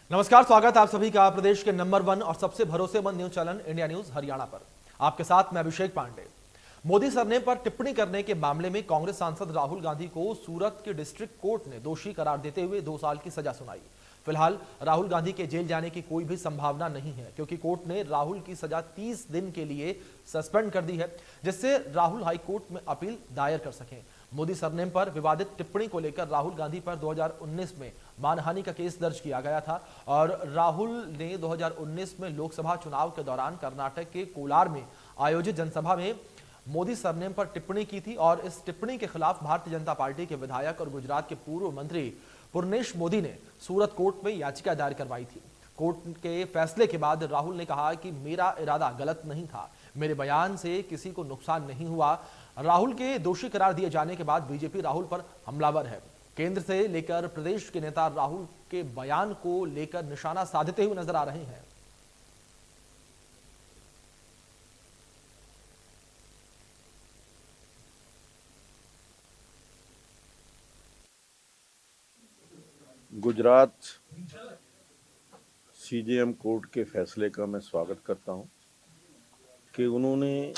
नमस्कार, स्वागत आप सभी का प्रदेश के नंबर 1 और सबसे भरोसेमंद news channel India news Haryana पर। आपके साथ मैं अभिषेक पांडे। मोदी सरनेम पर टिप्पणी करने के मामले में कांग्रेस सांसद राहुल गांधी को सूरत के डिस्ट्रिक्ट कोर्ट ने दोषी करार देते हुए 2 साल की सजा सुनाई। फिलहाल राहुल गांधी के जेल जाने की कोई भी संभावना नहीं है, क्योंकि कोर्ट ने राहुल की सजा 30 दिन के लिए सस्पेंड कर दी है, जिससे राहुल हाईकोर्ट में अपील दायर कर सकें। मोदी सरनेम पर विवादित टिप्पणी को लेकर राहुल गांधी पर 2019 में मानहानि का केस दर्ज किया गया था और राहुल ने 2019 में लोकसभा चुनाव के दौरान कर्नाटक के कोलार में आयोजित जनसभा में मोदी सरनेम पर टिप्पणी की थी और इस टिप्पणी के खिलाफ भारतीय जनता पार्टी के विधायक और गुजरात के पूर्व मंत्री पुर्नेश मोदी ने सूरत कोर्ट में याचिका दायर करवाई थी। कोर्ट के फैसले के बाद राहुल ने कहा कि मेरा इरादा गलत नहीं था, मेरे बयान से किसी को नुकसान नहीं हुआ। राहुल के दोषी करार दिए जाने के बाद बीजेपी राहुल पर हमलावर है। केंद्र से लेकर प्रदेश के नेता राहुल के बयान को लेकर निशाना साधते हुए नजर आ रहे हैं। गुजरात सीजेएम कोर्ट के फैसले का मैं स्वागत करता हूं कि उन्होंने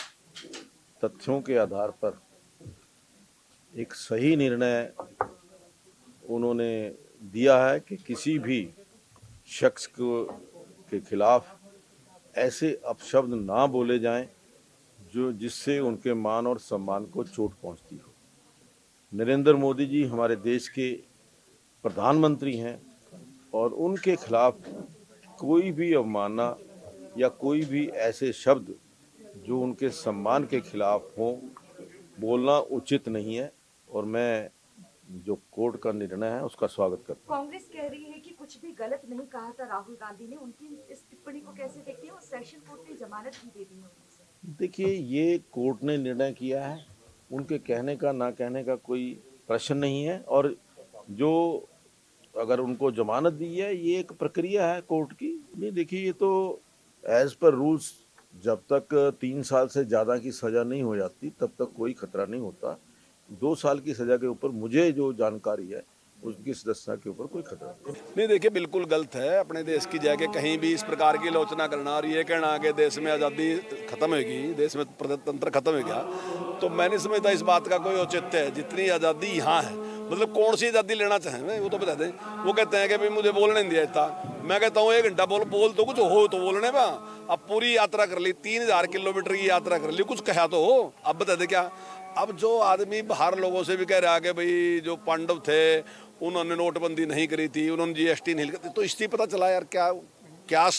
तथ्यों के आधार पर एक सही निर्णय उन्होंने दिया है कि किसी भी शख्स के खिलाफ ऐसे अपशब्द ना बोले जाएं जो जिससे उनके मान और सम्मान को चोट पहुंचती हो। नरेंद्र मोदी जी हमारे देश के प्रधानमंत्री हैं और उनके खिलाफ कोई भी अवमानना या कोई भी ऐसे शब्द जो उनके सम्मान के खिलाफ हों बोलना उचित नहीं है और मैं जो कोर्ट का निर्णय है उसका स्वागत करता हूं। कांग्रेस कह रही है कि कुछ भी गलत नहीं कहा था राहुल गांधी ने, उनकी इस टिप्पणी को कैसे देखते हैं और सेशन कोर्ट ने जमानत भी दे दी है उनसे। देखिए, ये कोर्ट ने निर्णय किया है, उनके कहने का ना कहने का कोई प्रश्न नहीं है और जो अगर उनको जमानत दी है ये एक प्रक्रिया है कोर्ट की। नहीं, देखिए, ये तो एज पर रूल्स जब तक 3 साल से ज़्यादा की सज़ा नहीं हो जाती तब तक कोई खतरा नहीं होता। 2 साल की सज़ा के ऊपर मुझे जो जानकारी है उसकी सदस्यता के ऊपर कोई खतरा नहीं। देखिए, बिल्कुल गलत है अपने देश की जाके कहीं भी इस प्रकार की आलोचना करना और ये कहना कि देश में आज़ादी खत्म होगी, देश में प्रजातंत्र खत्म हो गया, तो मैं नहीं समझता इस बात का कोई औचित्य है। जितनी आज़ादी यहाँ है, मतलब कौन सी आज़ादी लेना चाहें वो तो बता दें। वो कहते हैं कि भाई मुझे बोलने नहीं दिया था, मैं कहता हूँ 1 घंटा बोल तो कुछ हो तो बोलने बा। अब पूरी यात्रा कर ली, 3000 किलोमीटर की यात्रा कर ली, कुछ कहा तो हो। अब बता दें क्या। अब जो आदमी बाहर लोगों से भी कह रहा है कि भाई जो पांडव थे उन्होंने नोटबंदी नहीं करी थी, उन्होंने जीएसटी नहीं करी, तो इससे पता चला यार क्या क्या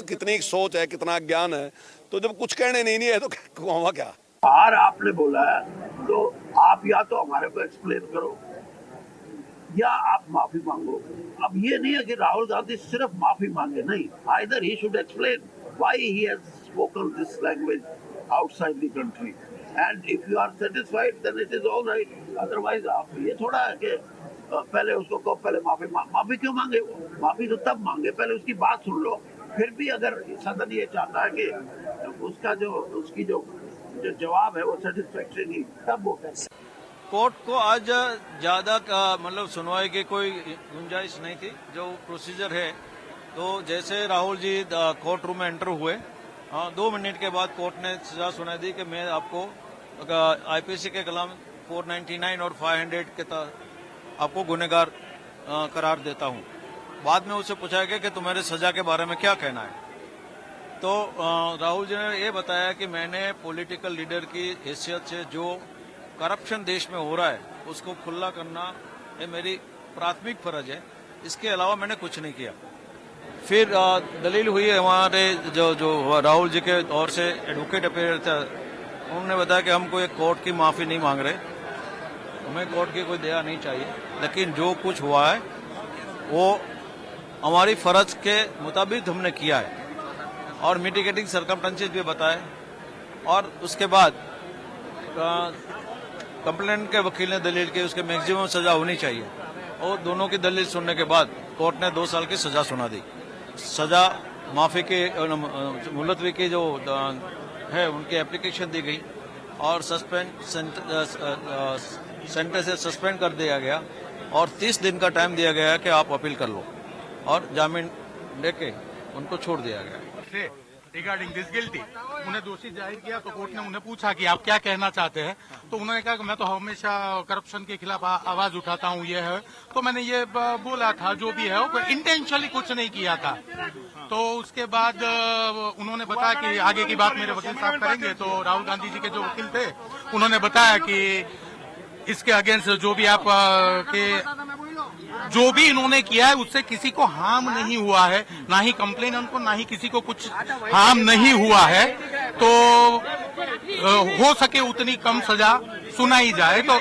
कितनी सोच है, कितना ज्ञान है। तो जब कुछ कहने नहीं है तो हुआ क्या। बाहर आपने बोला है तो आप या तो हमारे को एक्सप्लेन करो या आप माफी मांगो। अब ये नहीं है कि राहुल गांधी सिर्फ माफी मांगे, नहीं, either he should explain why he has spoken this language outside the country and if you are satisfied then it is all right. Otherwise आप ये थोड़ा है कि पहले उसको कहो, पहले माफी क्यों मांगे? वो माफी तो तब मांगे, पहले उसकी बात सुन लो। फिर भी अगर सदन ये चाहता है कि उसकी जो जवाब है वो सेटिस्फैक्टरी नहीं, तब वो कैसे। कोर्ट को आज ज्यादा मतलब सुनवाई की कोई गुंजाइश नहीं थी। जो प्रोसीजर है, तो जैसे राहुल जी कोर्ट रूम में एंटर हुए 2 मिनट के बाद कोर्ट ने सजा सुना दी कि मैं आपको आईपीसी के कलम 499 और 500 के तहत आपको गुनहगार करार देता हूं। बाद में उससे पूछा गया कि तुम्हारे सजा के बारे में क्या कहना है, तो राहुल जी ने ये बताया कि मैंने पॉलिटिकल लीडर की हैसियत से जो करप्शन देश में हो रहा है उसको खुला करना ये मेरी प्राथमिक फर्ज है, इसके अलावा मैंने कुछ नहीं किया। फिर दलील हुई हमारे जो राहुल जी के ओर से एडवोकेट अपेयर था, उन्होंने बताया कि हम कोई कोर्ट की माफी नहीं मांग रहे, हमें कोर्ट की कोई दया नहीं चाहिए, लेकिन जो कुछ हुआ है वो हमारी फर्ज के मुताबिक हमने किया है और मिटिगेटिंग सर्कमस्टेंसेस भी बताए। और उसके बाद कंप्लेंट के वकील ने दलील की उसके मैक्सिमम सजा होनी चाहिए और दोनों की दलील सुनने के बाद कोर्ट ने 2 साल की सजा सुना दी। सजा माफी के मुलतवी की जो है उनकी एप्लीकेशन दी गई और सेंटर से सस्पेंड कर दिया गया और 30 दिन का टाइम दिया गया कि आप अपील कर लो और जामीन लेके उनको छोड़ दिया गया। रिगार्डिंग दिस गिल्टी उन्हें दोषी जाहिर किया तो कोर्ट ने उन्हें पूछा कि आप क्या कहना चाहते हैं, तो उन्होंने कहा कि मैं तो हमेशा करप्शन के खिलाफ आवाज उठाता हूं, ये है। तो मैंने ये बोला था, जो भी है वो इंटेंशनली कुछ नहीं किया था। तो उसके बाद उन्होंने बताया कि आगे की बात मेरे वकील साहब करेंगे। तो राहुल गांधी जी के जो वकील थे उन्होंने बताया कि इसके अगेंस्ट जो भी आप जो भी इन्होंने किया है उससे किसी को हार्म नहीं हुआ है, ना ही कंप्लेनेंट को, ना ही किसी को कुछ हार्म नहीं हुआ है। तो हो सके उतनी कम सजा सुनाई जाए। तो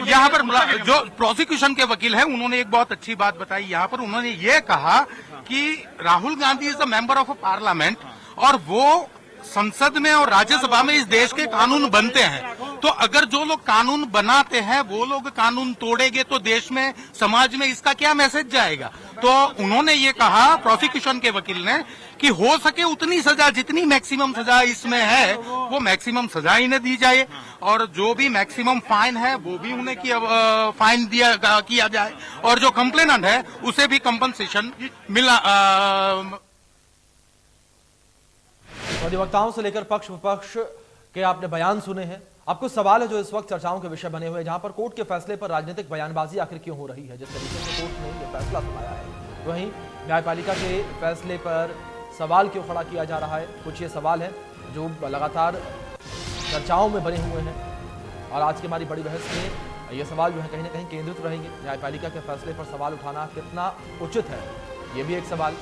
यहाँ पर जो प्रोसिक्यूशन के वकील हैं उन्होंने एक बहुत अच्छी बात बताई। यहाँ पर उन्होंने ये कहा कि Rahul Gandhi is a member of a parliament और वो संसद में और राज्यसभा में इस देश के कानून बनते हैं। तो अगर जो लोग कानून बनाते हैं वो लोग कानून तोड़ेंगे तो देश में, समाज में इसका क्या मैसेज जाएगा। तो उन्होंने ये कहा प्रोसिक्यूशन के वकील ने कि हो सके उतनी सजा, जितनी मैक्सिमम सजा इसमें है वो मैक्सिमम सजा इन्हें दी जाए, और जो भी मैक्सिमम फाइन है वो भी उन्हें फाइन किया जाए, और जो कंप्लेनेंट है उसे भी कंपनसेशन मिला। अधिवक्ताओं से लेकर पक्ष विपक्ष के आपने बयान सुने हैं। अब कुछ सवाल है जो इस वक्त चर्चाओं के विषय बने हुए हैं, जहां पर कोर्ट के फैसले पर राजनीतिक बयानबाजी आखिर क्यों हो रही है। जिस तरीके से कोर्ट ने यह फैसला सुनाया है, वहीं न्यायपालिका के फैसले पर सवाल क्यों खड़ा किया जा रहा है। कुछ ये सवाल हैं जो लगातार चर्चाओं में बने हुए हैं, और आज की हमारी बड़ी बहस में ये सवाल जो है कहीं ना कहीं केंद्रित रहेंगे। न्यायपालिका के फैसले पर सवाल उठाना कितना उचित है, ये भी एक सवाल।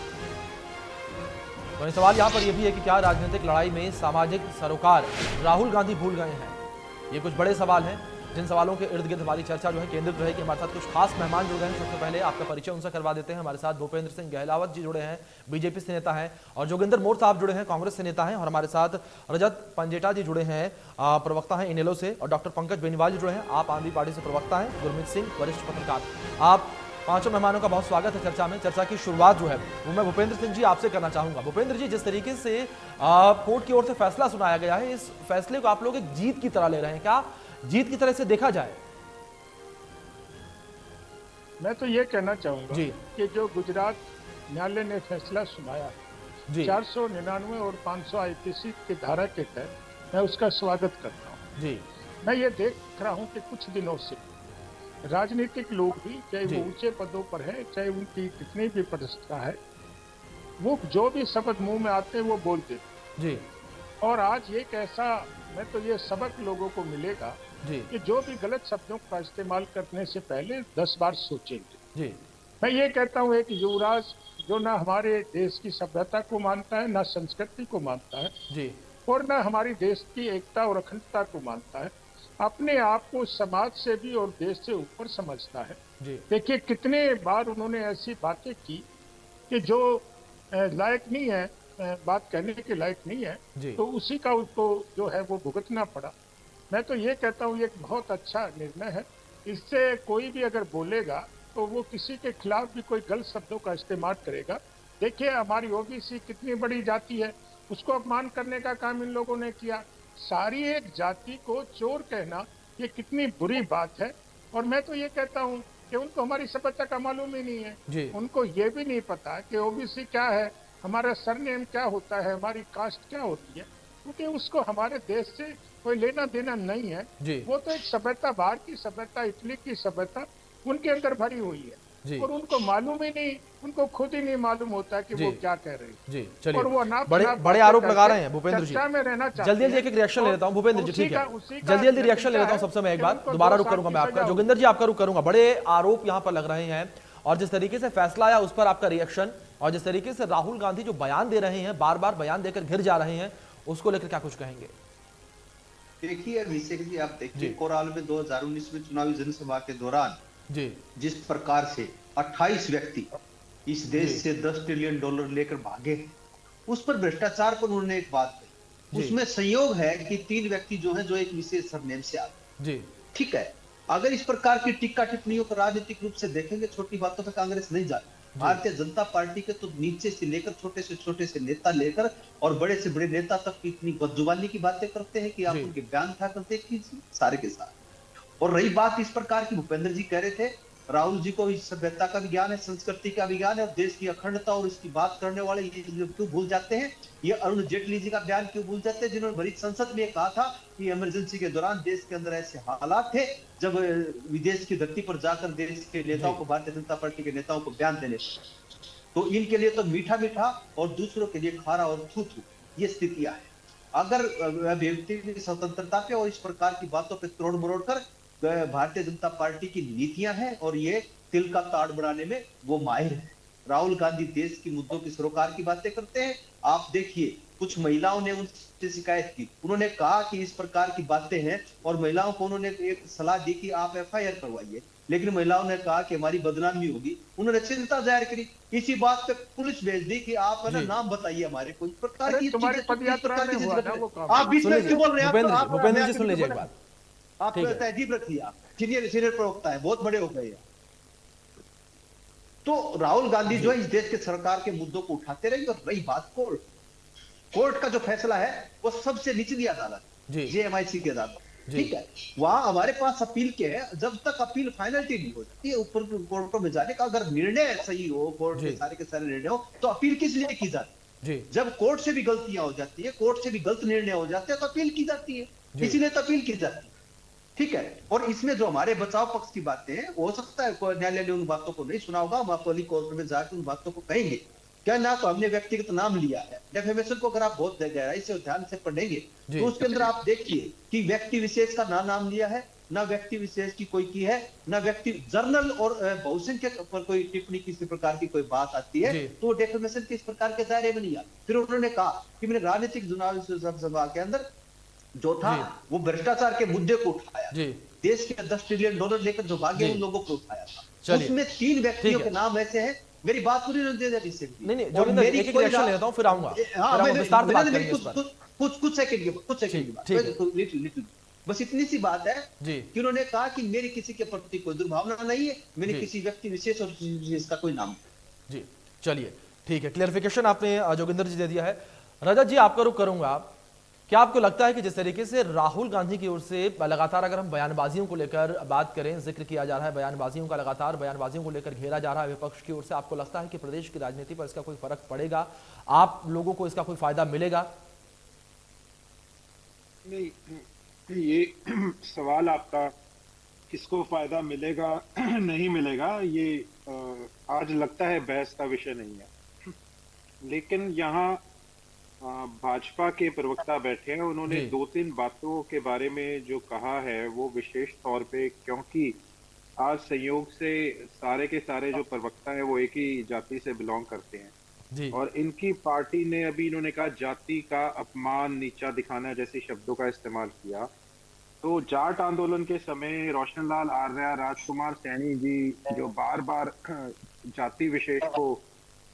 तो सवाल यहाँ पर यह भी है कि क्या राजनीतिक लड़ाई में सामाजिक सरोकार राहुल गांधी भूल गए हैं। ये कुछ बड़े सवाल हैं, जिन सवालों के इर्द गिर्द हमारी चर्चा जो है केंद्रित रहेगी। हमारे साथ कुछ खास मेहमान जुड़ गए हैं। सबसे पहले आपका परिचय उनसे करवा देते हैं। हमारे साथ भूपेंद्र सिंह गहलावत जी जुड़े हैं, बीजेपी से नेता हैं, और जोगिंदर मोर साहब जुड़े हैं, कांग्रेस से नेता हैं, और हमारे साथ रजत पंजेटा जी जुड़े हैं, प्रवक्ता हैं इनेलो से, और डॉक्टर पंकज बेनीवाल जी जुड़े हैं, आप आम आदमी पार्टी से प्रवक्ता हैं, गुरमीत सिंह वरिष्ठ पत्रकार। आप पांचों मेहमानों का बहुत स्वागत है चर्चा में। चर्चा की शुरुआत जो है वो मैं भूपेंद्र सिंह जी आपसे करना चाहूंगा। भूपेंद्र जी, जिस तरीके से कोर्ट की ओर से फैसला सुनाया गया है, इस फैसले को आप लोग एक जीत की तरह ले रहे हैं, क्या जीत की तरह से देखा जाए? मैं तो ये कहना चाहूंगा कि जो गुजरात न्यायालय ने फैसला सुनाया 499 और 500 आईपीसी की धारा के तहत, मैं उसका स्वागत करता हूँ जी। मैं ये देख रहा हूँ कि कुछ दिनों से राजनीतिक लोग भी, चाहे वो ऊंचे पदों पर है, चाहे उनकी कितनी भी पदस्थता है, वो जो भी शब्द मुंह में आते हैं वो बोलते जी। और आज एक ऐसा, मैं तो ये सबक लोगों को मिलेगा जी कि जो भी गलत शब्दों का इस्तेमाल करने से पहले 10 बार सोचेंगे जी। मैं ये कहता हूँ एक युवराज जो ना हमारे देश की सभ्यता को मानता है, ना संस्कृति को मानता है जी, और ना हमारी देश की एकता और अखंडता को मानता है, अपने आप को समाज से भी और देश से ऊपर समझता है। देखिए कितने बार उन्होंने ऐसी बातें की कि जो लायक नहीं है, बात कहने के लायक नहीं है, तो उसी का उसको जो है वो भुगतना पड़ा। मैं तो ये कहता हूँ ये एक बहुत अच्छा निर्णय है। इससे कोई भी अगर बोलेगा तो वो किसी के खिलाफ भी कोई गलत शब्दों का इस्तेमाल करेगा। देखिए हमारी ओबीसी कितनी बड़ी जाति है, उसको अपमान करने का काम इन लोगों ने किया। सारी एक जाति को चोर कहना ये कितनी बुरी बात है। और मैं तो ये कहता हूँ कि उनको हमारी सभ्यता का मालूम ही नहीं है, उनको ये भी नहीं पता कि ओबीसी क्या है, हमारा सरनेम क्या होता है, हमारी कास्ट क्या होती है, क्योंकि उसको हमारे देश से कोई लेना देना नहीं है। वो तो एक सभ्यता, बाहर की सभ्यता, इटली की सभ्यता उनके अंदर भरी हुई है, और उनको मालूम ही नहीं, उनको खुद ही नहीं मालूम होता कि वो क्या कह रहे हैं जी। चलिए, और वो बड़े आरोप लगा रहे हैं भूपेंद्र जी। जल्दी जल्दी एक रिएक्शन ले लेता हूं भूपेंद्र जी, ठीक है, जल्दी जल्दी रिएक्शन ले लेता हूं। सबसे मैं एक बात दोबारा रुक करूंगा मैं आपका, जोगिंदर जी आपका रुक करूंगा। बड़े आरोप यहाँ पर लग रहे हैं, और जिस तरीके से फैसला आया उस पर आपका रिएक्शन, और जिस तरीके से राहुल गांधी जो बयान दे रहे हैं, बार बार बयान देकर घिर जा रहे हैं, उसको लेकर क्या कुछ कहेंगे? देखिए अभिषेक जी, आप देखिए कोराल में 2019 में चुनावी जनसभा के दौरान जी जिस प्रकार से 28 व्यक्ति इस देश से $10 ट्रिलियन लेकर भागे, उस पर भ्रष्टाचार पर उन्होंने एक बात कही। उसमें संयोग है कि 3 व्यक्ति जो है जो एक विशेष सरनेम से आते जी। ठीक है, अगर इस प्रकार की टिक्का टिप्पणियों को राजनीतिक रूप से देखेंगे, छोटी बातों पर कांग्रेस नहीं जाती। भारतीय जनता पार्टी के तो नीचे से लेकर छोटे से नेता लेकर और बड़े से बड़े नेता तक इतनी बदजुबानी की बातें करते हैं कि आप उनके बयान उठा कर देख लीजिए सारे के सारे। और रही बात इस प्रकार की, भूपेंद्र जी कह रहे थे राहुल जी को इस सभ्यता का भी ज्ञान है, संस्कृति का भी ज्ञान है, और देश की अखंडता और उसकी बात करने वाले ये क्यों भूल जाते हैं? ये अरुण जेटली जी का बयान क्यों भूल जाते हैं, जिन्होंने बड़ी संसद में कहा था कि इमरजेंसी के दौरान देश के अंदर ऐसे हालात थे जब विदेश की धरती पर जाकर देश के नेताओं को, भारतीय जनता पार्टी के नेताओं को बयान देने, तो इनके लिए तो मीठा मीठा और दूसरों के लिए खारा और थू थू, ये स्थितियां है। अगर व्यक्ति की स्वतंत्रता पे और इस प्रकार की बातों पे तोड़ मरोड़ कर भारतीय जनता पार्टी की नीतियां हैं और ये तिल का ताड़ बनाने में वो माहिर है। राहुल गांधी देश की मुद्दों की सरोकार की बातें करते हैं। आप देखिए, कुछ महिलाओं ने उनसे शिकायत की, उन्होंने कहा कि इस प्रकार की बातें हैं, और महिलाओं को उन्होंने एक सलाह दी कि आप FIR करवाइए, लेकिन महिलाओं ने कहा कि हमारी बदनामी होगी। उन्होंने चिंता जाहिर करी, इसी बात पे पुलिस भेज दी कि आप है ना नाम बताइए हमारे, कोई प्रकार की आप बीच में क्यों बोल रहे हैं? भूपेंद्र जी सुन लीजिए एक बात, आप तहजीब रखिए, आप सीनियर प्रवक्ता है, बहुत बड़े हो गए। तो राहुल गांधी जो है इस देश के सरकार के मुद्दों को उठाते रहेंगे। और रही बात कोर्ट का जो फैसला है वो सबसे निचली अदालत, JMIC की अदालत, ठीक है, वहां हमारे पास अपील के है। जब तक अपील फाइनलिटी नहीं हो जाती है ऊपर कोर्टों में जाने का, अगर निर्णय सही हो, कोर्ट के सारे निर्णय हो, तो अपील किस लिए की जाती है? जब कोर्ट से भी गलतियां हो जाती है, कोर्ट से भी गलत निर्णय हो जाते हैं, तो अपील की जाती है, इसीलिए तो अपील की जाती है, ठीक है। और इसमें जो हमारे बचाव पक्ष की बातें हैं, हो सकता है न्यायालय ने उन बातों को नहीं सुना होगा, हम अपोली कोर्ट में जाकर उन बातों को कहेंगे। क्या ना तो हमने व्यक्तिगत नाम लिया है, डेफेमेशन को अगर आप बहुत गहराई से ध्यान से पढ़ेंगे तो उसके अंदर आप देखिए कि व्यक्ति विशेष का ना नाम लिया है, ना व्यक्ति विशेष की कोई की है, ना व्यक्ति जर्नल और बहुसंख्यक पर कोई टिप्पणी किसी प्रकार की कोई बात आती है तो डेफेमेशन के इस प्रकार के दायरे में नहीं आता। फिर उन्होंने कहा कि मैंने राजनीतिक चुनाव सभा के अंदर जो था वो भ्रष्टाचार के मुद्दे को उठाया, देश के $10 ट्रिलियन लेकर जो भागे उन लोगों को उठाया था, उसमें 3 व्यक्तियों के नाम ऐसे हैं। मेरी बात पूरी नहीं दे इससे नहीं जोगिंदर, एक रिएक्शन लेता हूं, फिर आऊंगा, विस्तार से बात करेंगे इस पर। कुछ सेकंड की बात, बस इतनी सी बात है कि उन्होंने कहा कि मेरी किसी के प्रति कोई दुर्भावना नहीं है, मेरे किसी व्यक्ति विशेष और इसका कोई नाम। जी चलिए ठीक है, क्लियरिफिकेशन आपने जोगिंदर जी दे दिया है। रजत जी आपका रुख करूंगा, क्या आपको लगता है कि जिस तरीके से राहुल गांधी की ओर से लगातार, अगर हम बयानबाजियों को लेकर बात करें, जिक्र किया जा रहा है बयानबाजियों का, लगातार बयानबाजियों को लेकर घेरा जा रहा है विपक्ष की ओर से, आपको लगता है कि प्रदेश की राजनीति पर इसका कोई फर्क पड़ेगा, आप लोगों को इसका कोई फायदा मिलेगा? नहीं, ये सवाल आपका किसको फायदा मिलेगा नहीं मिलेगा, ये आज लगता है बहस का विषय नहीं है। लेकिन यहाँ भाजपा के प्रवक्ता बैठे हैं, उन्होंने 2-3 बातों के बारे में जो कहा है वो विशेष तौर पे, क्योंकि आज संयोग से सारे के सारे जो प्रवक्ता हैं वो एक ही जाति से बिलोंग करते हैं और इनकी पार्टी ने अभी इन्होंने कहा जाति का अपमान, नीचा दिखाना जैसे शब्दों का इस्तेमाल किया। तो जाट आंदोलन के समय रोशन लाल आर्या, राजकुमार सैनी जी जो बार बार जाति विशेष को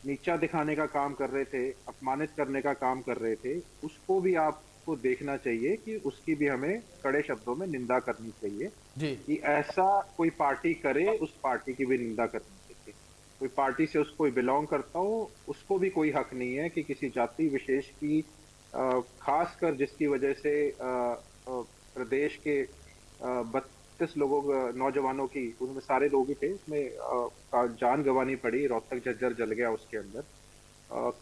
नीचा दिखाने का काम कर रहे थे, अपमानित करने का काम कर रहे थे, उसको भी आपको देखना चाहिए कि उसकी भी हमें कड़े शब्दों में निंदा करनी चाहिए कि ऐसा कोई पार्टी करे, उस पार्टी की भी निंदा करनी चाहिए। कोई पार्टी से उसको बिलोंग करता हो, उसको भी कोई हक नहीं है कि किसी जाति विशेष की, खासकर जिसकी वजह से प्रदेश के 32 लोगों, नौजवानों की, उसमें सारे लोग ही थे, उसमें जान गंवानी पड़ी, रोहतक झज्जर जल गया उसके अंदर,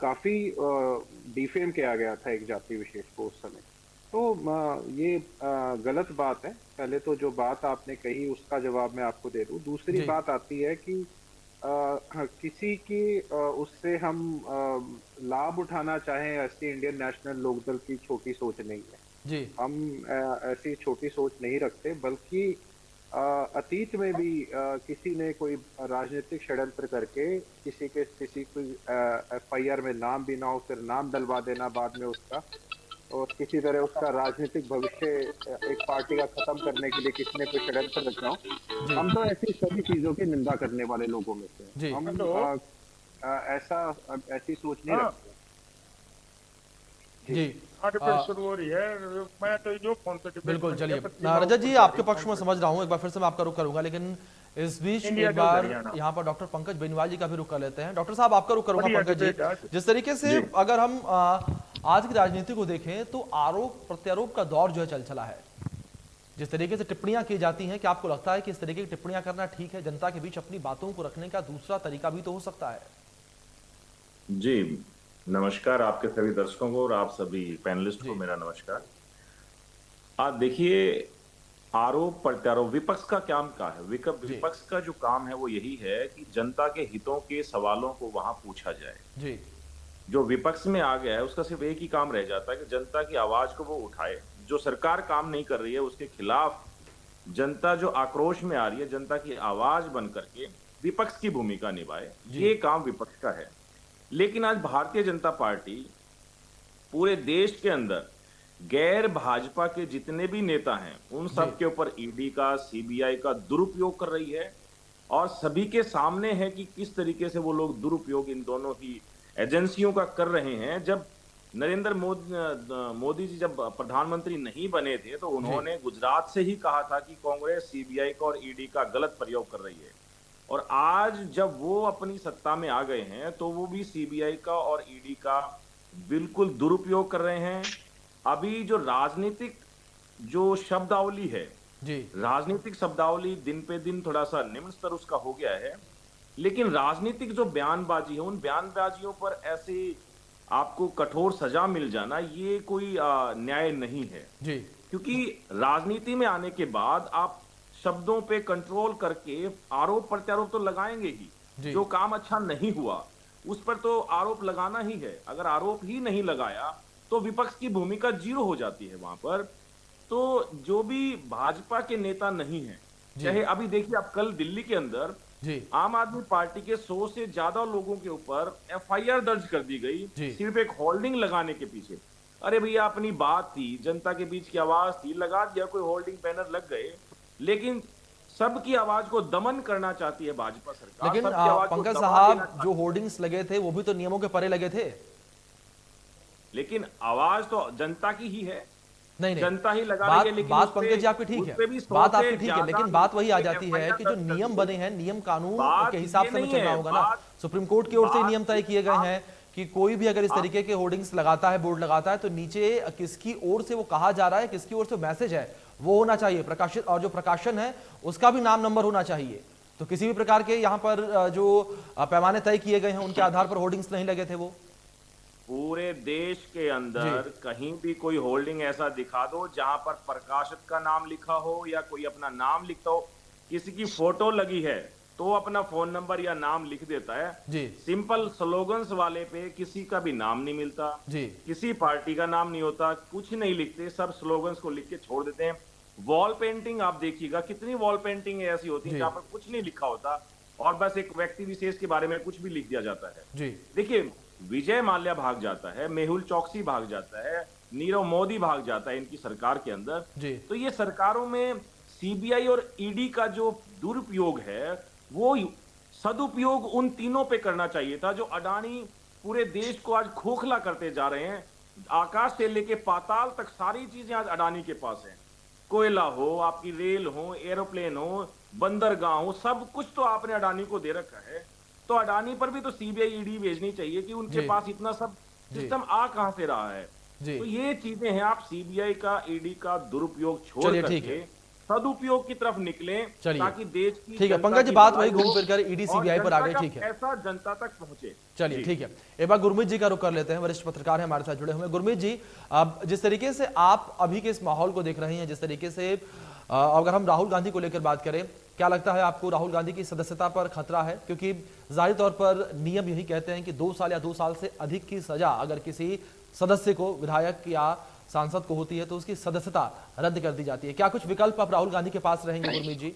काफी डिफेम किया गया था एक जाति विशेष को उस समय। तो ये गलत बात है। पहले तो जो बात आपने कही उसका जवाब मैं आपको दे दूं। दूसरी बात आती है कि किसी की उससे हम लाभ उठाना चाहें, ऐसी इंडियन नेशनल लोकदल की छोटी सोच नहीं है हम ऐसी छोटी सोच नहीं रखते, बल्कि अतीत में भी किसी ने कोई राजनीतिक षड्यंत्र करके किसी कोई FIR में नाम भी ना हो, फिर नाम डलवा देना बाद में उसका, और किसी तरह उसका राजनीतिक भविष्य एक पार्टी का खत्म करने के लिए किसी ने कोई षड्यंत्र रखना हो, हम तो ऐसी सभी चीजों की निंदा करने वाले लोगों में से हम ऐसी सोच नहीं रखते। शुरू हो रही है, मैं तो जो फोन पे बिल्कुल। चलिए रजत जी आपके पक्ष में समझ रहा हूँ, एक बार फिर से मैं आपका रुख करूंगा, लेकिन इस बीच एक बार यहाँ पर डॉक्टर पंकज बेनीवाल जी का भी रुख कर लेते हैं। डॉक्टर साहब आपका रुख करूंगा। पंकज जी, जिस तरीके से अगर हम आज की राजनीति को देखें तो आरोप प्रत्यारोप का दौर जो है चल चला है, जिस तरीके से टिप्पणियां की जाती हैं, क्या आपको लगता है कि इस तरीके की टिप्पणियां करना ठीक है? जनता के बीच अपनी बातों को रखने का दूसरा तरीका भी तो हो सकता है। जी नमस्कार आपके सभी दर्शकों को और आप सभी पैनलिस्ट को मेरा नमस्कार। आप देखिए, आरोप प्रत्यारोप विपक्ष का काम क्या है? विपक्ष का जो काम है वो यही है कि जनता के हितों के सवालों को वहां पूछा जाए। जी। जो विपक्ष में आ गया है उसका सिर्फ एक ही काम रह जाता है कि जनता की आवाज को वो उठाए। जो सरकार काम नहीं कर रही है उसके खिलाफ जनता जो आक्रोश में आ रही है, जनता की आवाज बन करके विपक्ष की भूमिका निभाए, ये काम विपक्ष का है। लेकिन आज भारतीय जनता पार्टी पूरे देश के अंदर गैर भाजपा के जितने भी नेता हैं उन सब के ऊपर ईडी का, सीबीआई का दुरुपयोग कर रही है और सभी के सामने है कि किस तरीके से वो लोग दुरुपयोग इन दोनों ही एजेंसियों का कर रहे हैं। जब नरेंद्र मोदी जी जब प्रधानमंत्री नहीं बने थे तो उन्होंने गुजरात से ही कहा था कि कांग्रेस सीबीआई का और ईडी का गलत प्रयोग कर रही है, और आज जब वो अपनी सत्ता में आ गए हैं तो वो भी सीबीआई का और ईडी का बिल्कुल दुरुपयोग कर रहे हैं। अभी जो राजनीतिक जो शब्दावली है जी, राजनीतिक शब्दावली दिन पे दिन थोड़ा सा निम्न स्तर उसका हो गया है, लेकिन राजनीतिक जो बयानबाजी है उन बयानबाजियों पर ऐसे आपको कठोर सजा मिल जाना ये कोई न्याय नहीं है जी। क्योंकि राजनीति में आने के बाद आप शब्दों पे कंट्रोल करके आरोप प्रत्यारोप तो लगाएंगे ही। जो काम अच्छा नहीं हुआ उस पर तो आरोप लगाना ही है। अगर आरोप ही नहीं लगाया तो विपक्ष की भूमिका जीरो हो जाती है वहां पर। तो जो भी भाजपा के नेता नहीं है, चाहे अभी देखिए आप कल दिल्ली के अंदर आम आदमी पार्टी के 100 से ज्यादा लोगों के ऊपर एफआईआर दर्ज कर दी गई सिर्फ एक होल्डिंग लगाने के पीछे। अरे भैया अपनी बात थी, जनता के बीच की आवाज थी, लगा दिया, कोई होल्डिंग बैनर लग गए, लेकिन सबकी आवाज को दमन करना चाहती है भाजपा सरकार। लेकिन पंकज साहब जो होर्डिंग्स लगे थे वो भी तो नियमों के परे लगे थे। लेकिन आवाज तो जनता की ही है। नहीं जनता ही लगा रही है। लेकिन बात पंकज जी आपकी ठीक है, बात आपकी ठीक है, लेकिन बात वही आ जाती है कि जो नियम बने हैं नियम कानून के हिसाब से हमें चलना होगा ना। सुप्रीम कोर्ट की ओर से नियम तय किए गए हैं कि कोई भी अगर इस तरीके के होर्डिंग्स लगाता है, बोर्ड लगाता है, तो नीचे किसकी ओर से वो कहा जा रहा है, किसकी ओर से मैसेज है वो होना चाहिए प्रकाशित, और जो प्रकाशन है उसका भी नाम नंबर होना चाहिए। तो किसी भी प्रकार के यहाँ पर जो पैमाने तय किए गए हैं उनके आधार पर होर्डिंग्स नहीं लगे थे। वो पूरे देश के अंदर कहीं भी कोई होल्डिंग ऐसा दिखा दो जहां पर प्रकाशक का नाम लिखा हो या कोई अपना नाम लिखता हो, किसी की फोटो लगी है तो अपना फोन नंबर या नाम लिख देता है जी। सिंपल स्लोगन्स वाले पे किसी का भी नाम नहीं मिलता जी, किसी पार्टी का नाम नहीं होता, कुछ नहीं लिखते, सब स्लोगन्स को लिख के छोड़ देते हैं। वॉल पेंटिंग आप देखिएगा, कितनी वॉल पेंटिंग ऐसी होती है जहां पर कुछ नहीं लिखा होता और बस एक व्यक्ति विशेष के बारे में कुछ भी लिख दिया जाता है जी। देखिए विजय माल्या भाग जाता है, मेहुल चौकसी भाग जाता है, नीरव मोदी भाग जाता है इनकी सरकार के अंदर जी। तो ये सरकारों में सीबीआई और ईडी का जो दुरुपयोग है वो सदुपयोग उन तीनों पे करना चाहिए था। जो अडानी पूरे देश को आज खोखला करते जा रहे हैं, आकाश से लेके पाताल तक सारी चीजें आज अडानी के पास हैं। कोयला हो, आपकी रेल हो, एरोप्लेन हो, बंदरगाह हो, सब कुछ तो आपने अडानी को दे रखा है। तो अडानी पर भी तो सीबीआई ईडी भेजनी चाहिए कि उनके पास इतना सब सिस्टम आ कहां से रहा है। तो ये चीजें हैं, आप सीबीआई का ईडी का दुरुपयोग छोड़ करके सदुपयोग की तरफ निकलें ताकि देश की ठीक है पंकज जी, बात वही घूम फिर कर ईडी सीबीआई पर आ गई। ठीक है, ऐसा जनता तक पहुंचे। चलिए ठीक है, एक बार गुरमीत जी का रुख कर लेते हैं, वरिष्ठ पत्रकार हैं हमारे साथ जुड़े हुए। गुरमीत जी, अब जिस तरीके से आप अभी के इस माहौल को देख रहे हैं, जिस तरीके से अगर हम राहुल गांधी को लेकर बात करें, क्या लगता है आपको राहुल गांधी की सदस्यता पर खतरा है? क्योंकि जाहिर तौर पर नियम यही कहते हैं कि 2 साल या 2 साल से अधिक की सजा अगर किसी सदस्य को, विधायक या सांसद को होती है तो उसकी सदस्यता रद्द कर दी जाती है। क्या कुछ विकल्प अब राहुल गांधी के पास रहेंगे गुरमीत जी?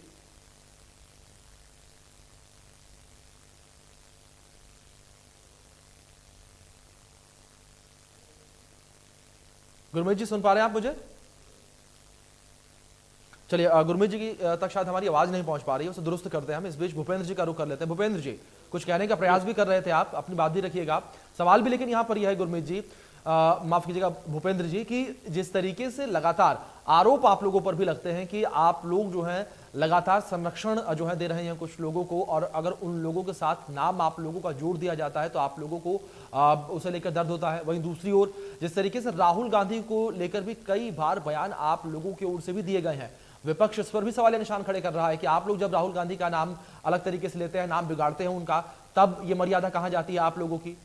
गुरमीत जी सुन पा रहे हैं आप मुझे? चलिए गुरमीत जी की तक शायद हमारी आवाज नहीं पहुंच पा रही है, उसे दुरुस्त करते हैं हम। इस बीच भूपेंद्र जी का रुख कर लेते हैं। भूपेंद्र जी, कुछ कहने का प्रयास भी कर रहे थे आप, अपनी बात भी रखिएगा। सवाल भी लेकिन यहां पर यह है गुरमीत जी, माफ कीजिएगा भूपेंद्र जी, कि जिस तरीके से लगातार आरोप आप लोगों पर भी लगते हैं कि आप लोग जो हैं लगातार संरक्षण जो है दे रहे हैं कुछ लोगों को, और अगर उन लोगों के साथ नाम आप लोगों का जोड़ दिया जाता है तो आप लोगों को उसे लेकर दर्द होता है। वहीं दूसरी ओर जिस तरीके से राहुल गांधी को लेकर भी कई बार बयान आप लोगों की ओर से भी दिए गए हैं, विपक्ष इस पर भी सवाल निशान खड़े कर रहा है कि आप लोग जब राहुल गांधी का नाम अलग तरीके से लेते हैं, नाम बिगाड़ते हैं उनका, तब ये मर्यादा कहां जाती है आप लोगों की?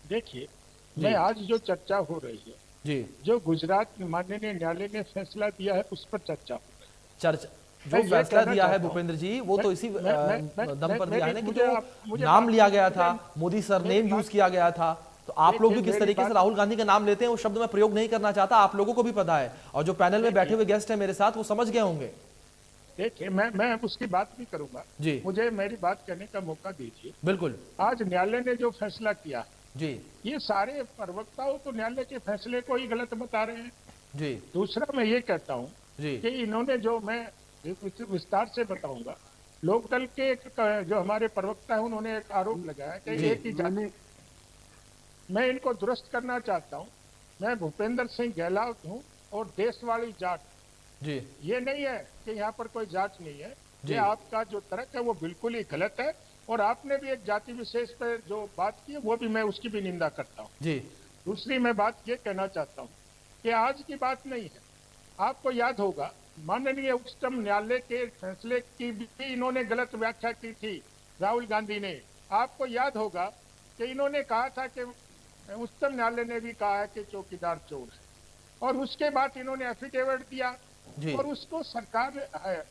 देखिए, मैं आज जो चर्चा हो रही है जी, जो गुजरात माननीय न्यायालय ने फैसला दिया है उस पर चर्चा हो रही है। चर्चा जो फैसला दिया है भूपेंद्र जी, वो तो इसी दम पर दिया है ना कि जो नाम लिया गया था, मोदी सरनेम यूज किया गया था, तो आप लोग भी किस तरीके से राहुल गांधी का नाम लेते हैं वो शब्द मैं प्रयोग नहीं करना चाहता, आप लोगों को भी पता है, और जो पैनल में बैठे हुए गेस्ट हैं मेरे साथ वो समझ गए होंगे। देखिए, मैं उसकी बात नहीं करूंगा जी, मुझे मेरी बात करने का मौका दीजिए। बिल्कुल। आज न्यायालय ने जो फैसला किया जी, ये सारे प्रवक्ताओं तो न्यायालय के फैसले को ही गलत बता रहे हैं। जी, दूसरा मैं ये कहता हूँ जी कि इन्होंने जो, मैं विस्तार से बताऊंगा, लोकदल के जो हमारे प्रवक्ता है उन्होंने एक आरोप लगाया कि एक ही जाति, मैं इनको दुरुस्त करना चाहता हूँ। मैं भूपेंद्र सिंह गहलोत हूँ और देश वाली जाट जी, ये नहीं है कि यहाँ पर कोई जाट नहीं है। ये आपका जो तर्क है वो बिल्कुल ही गलत है, और आपने भी एक जाति विशेष पर जो बात की है वो भी मैं उसकी भी निंदा करता हूँ जी। दूसरी मैं बात ये कहना चाहता हूँ कि आज की बात नहीं है, आपको याद होगा माननीय उच्चतम न्यायालय के फैसले की भी इन्होंने गलत व्याख्या की थी राहुल गांधी ने। आपको याद होगा कि इन्होंने कहा था कि उच्चतम न्यायालय ने भी कहा है कि चौकीदार चोर है, और उसके बाद इन्होंने एफिडेविट दिया और उसको सरकार,